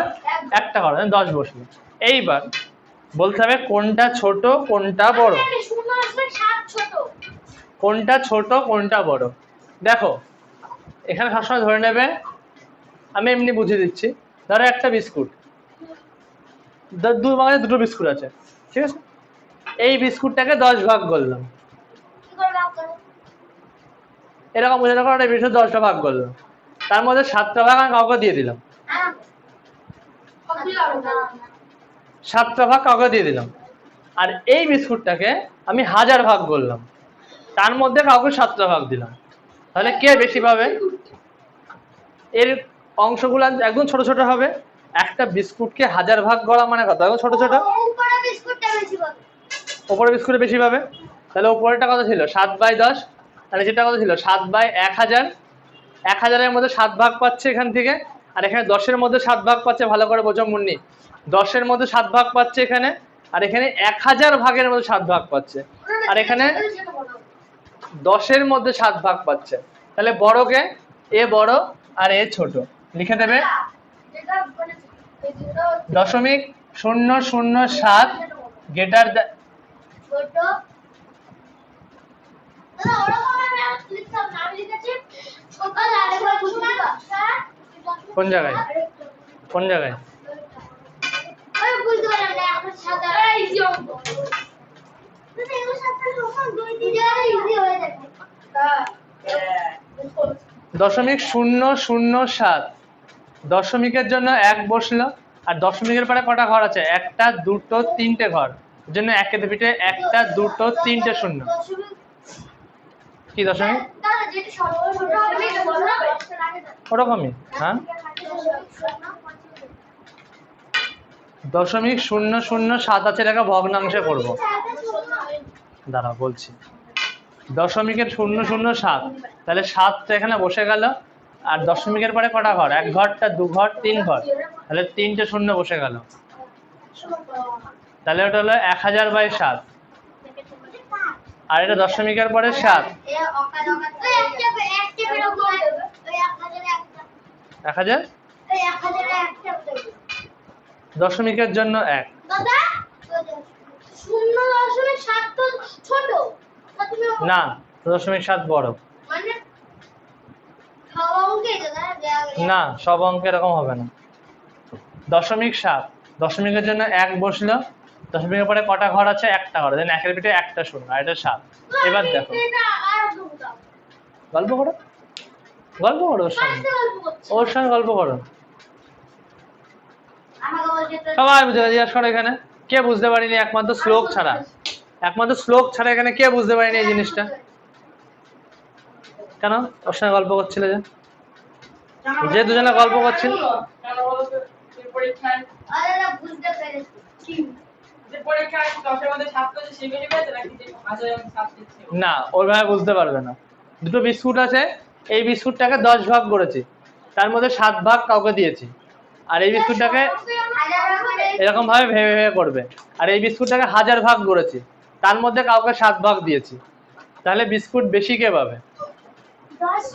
একটা ঘর 10 বসলো। এইবার বলতে হবে কোনটা ছোট কোনটা বড়, শূন্য আসলে 7 ছোট কোনটা ছোট কোনটা বড়। দেখো এখানে সবসময় ধরে নেবে, আমি এমনি বুঝিয়ে দিচ্ছি। ধরো একটা বিস্কুট, দুটো বিস্কুট আছে, ঠিক আছে, এই বিস্কুটটাকে 10 ভাগ করলাম। কি করে ভাগ করো এরকম বুঝে দেখো একটা বিস্কুট 10টা ভাগ করলাম, তার মধ্যে 7টা ভাগ আমি কাউকে দিয়ে দিলাম। কতই লাগবে না? 7টা ভাগ কাউকে দিয়ে দিলাম। আর এই বিস্কুটটাকে আমি 1000 ভাগ করলাম, তার মধ্যে কাউকে 7টা ভাগ দিলাম। তাহলে কে বেশি পাবে? এর অংশগুলো একদম ছোট ছোট হবে। একটা বিস্কুটকে 1000 ভাগ করা মানে কত? একদম ছোট ছোট। উপরে বিস্কুটটা বেশি পাবে উপরে বিস্কুটে বেশি পাবে। তাহলে উপরেরটা কত ছিল 7/10, তাহলে যেটা কত ছিল 7/1000। 1000-এর মধ্যে 7 ভাগ পাচ্ছে এখান থেকে। আর এখানে 10-এর মধ্যে 7 ভাগ পাচ্ছে, ভালো করে বোঝো মুন্নি। 10-এর মধ্যে 7 ভাগ পাচ্ছে এখানে, আর এখানে 1000 ভাগের মধ্যে 7 ভাগ পাচ্ছে। আর এখানে 10-এর মধ্যে 7 ভাগ পাচ্ছে। তাহলে বড়কে এ বড় আর এ ছোট লিখে দেবে। যেটা মানে এই যেটা 0.007 গ্রেটার ছোট দাদা ওরকম আমি আর লিখতাম না আমি লিখেছি ছোট আরেকবার বুঝবা কোন জায়গায় কোন জায়গায় ওই বুঝতে পারলাম না এখন সাদা এই যে অঙ্ক। দাদা এগুলো সাথে রকম দুই তিন জায়গায় ইজি হয়ে যাবে হ্যাঁ। 0.007 দশমিকের জন্য 1 বসলো। আর দশমিকের পরে কটা ঘর আছে? 1টা 2টো 3টে ঘর, এর জন্য 1 এর পিঠে 1টা 2টো 3টে শূন্য। কি দশমিক? দাদা যেটা সবচেয়ে ছোট হবে এটা বলো না ওরকমই। হ্যাঁ 0.007 আছে, এটাকে ভগ্নাংশে করব। দাঁড়া বলছি। দশমিকের 0.007, তাহলে 7 তো এখানে বসে গেল। আর দশমিকের পরে কটা ঘর? 1 ঘরটা 2 ঘর 3 ঘর, তাহলে 3টে শূন্য বসে গেল। তাহলে ওটা হলো 1000/7। আর এটা দশমিকের পরে 7। এ অকাল অকাল ওই একটা বেরো ওই 1000 একটা 1000 ওই 1000 একটা বেরো দশমিকের জন্য 1। দাদা 0.7 তো ছোট তুমি না 0.7 বড়। মানে খাওয়া অঙ্কে দাদা না সব অঙ্ক এরকম হবে না। 0.7 দশমিকের জন্য 1 বসলো, দশমিকের পরে কটা ঘর আছে? একটা ঘর, দেন একের পিঠে একটা শূন্য, আর এটা 7। এবার দেখো এটা আর দুটো গল্প করো, গল্প করো ওর সঙ্গে, ওর সঙ্গে গল্প করো। আমাকে বলছে তো সবাই বুঝে গেছে, জিজ্ঞাসা করো এখানে কে বুঝতে পারিনি, একমাত্র শ্লোক ছাড়া, একমাত্র শ্লোক ছাড়া এখানে কে বুঝতে পারিনি এই জিনিসটা? কেন ওর সঙ্গে গল্প করছিলে যে দুজনে গল্প করছিল? কেন বলো তো? যে পরীক্ষায় আরে না বুঝতে পেরেছি কি যে পরীক্ষায় 10 এর মধ্যে 7 পেয়েছে সেই বেশি পেয়েছে নাকি যে 1000 এর মধ্যে 7 পেয়েছে? না ওইভাবে বুঝতে পারবে না। দুটো বিস্কুট আছে, এই বিস্কুটটাকে 10 ভাগ করেছি, তার মধ্যে 7 ভাগ কাউকে দিয়েছি, আর এই বিস্কুটটাকে হাজার করে এরকম ভাবে ভেবে ভেবে করবে, আর এই বিস্কুটটাকে 1000 ভাগ করেছি, তার মধ্যে কাউকে 7 ভাগ দিয়েছি, তাহলে বিস্কুট বেশি কে পাবে? 10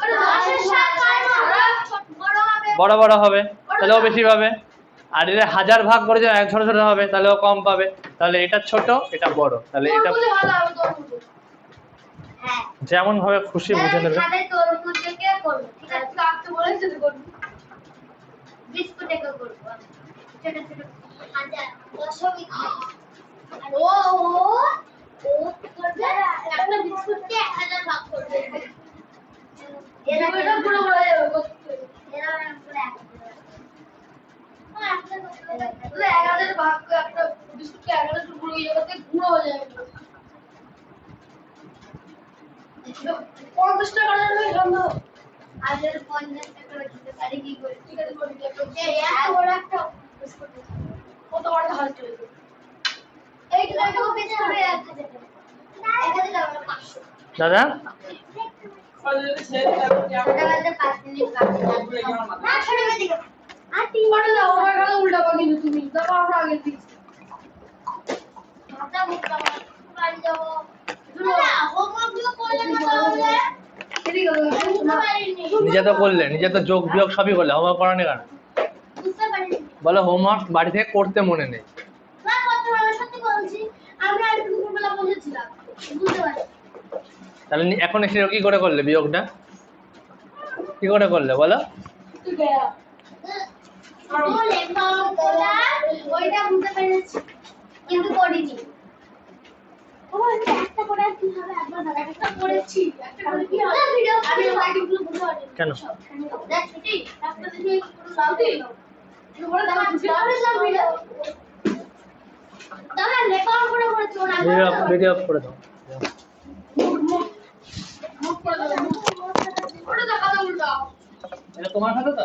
এর 7 বড় হবে বড় বড় হবে, তাহলে ও বেশি পাবে। আর এটা 1000 ভাগ করে যে ছোট ছোট হবে, তাহলে ও কম পাবে। তাহলে এটা ছোট এটা বড়, তাহলে এটা বলে ভালো হবে তোর মতো। হ্যাঁ যেমন ভাবে খুশি বুঝে নেবে। সাথে তরমুজ থেকে করব ঠিক আছে তুই আঁকতে বলেছিস তো করবি। বিস্কুট থেকে করব ছোট ছোট হাজার দশমিক ও ও ও করবে একটা বিস্কুটকে 1000 ভাগ করবে এরা এটা পুরো বড় হয়ে যাবে। এরা পুরো এক তাহলে 1000 ভাগ করে একটা বিস্কুটকে 11 টুকরো হয়ে যাবে, গুঁড়ো হয়ে যাবে। 50 টাকা করে গন্ধ। আজের 50 টাকা দিতে পারি কি করে ঠিক আছে করে দিতে হবে। এই এত বড় একটা বিস্কুট কত বড় হাল চলে যাবে। এই টাকা পেতে হবে 1000 টাকা 1000 টাকা 500 দাদা আর যদি সে তাহলে ছোট বেলাতে 5 মিনিট বাকি পুরো আমার মাথা না ছোট বেলাতে আর 3 পরে দাও আমার কাছে উল্টা পাকিনি তুমি দাও আমরা আগে দিচ্ছি। মাথা মুখটা বাড়ি যাব না হোমওয়ার্ক গুলো করলে না তাহলে এদিকে বুঝতে পারিনি নিজে তো করলে, নিজে তো যোগ বিয়োগ সবই করলে, হোমওয়ার্ক করানি কেন? বুঝতে পারিনি বলো হোমওয়ার্ক বাড়ি থেকে করতে মনে নেই। না করতে পারবো সত্যি বলছি আমরা একটু দুপুরবেলা বসেছিলাম বুঝতে পারি তাহলে এখন এসে কি করে করলে বিয়োগটা? কি করে করলে বলো? তুই গয়া বলে বাবা ওইটা বুঝতে পেরেছি কিন্তু করিনি ও একটা করে কি হবে একবার না একটা করেছি একটা করে কি হবে ভিডিও আমি লাইভগুলো বুঝতে পারি কেন? দেখ ছুটি একটা দিন পুরো সাউথি তুমি বলে দাও ভিডিও সব ভিডিও দাদা রেকর্ড করে করেছো না ভিডিও অফ করে দাও। মুখ করে দাও। ওটা দেখা দাও উল্টা। এটা তোমার হাতে তো?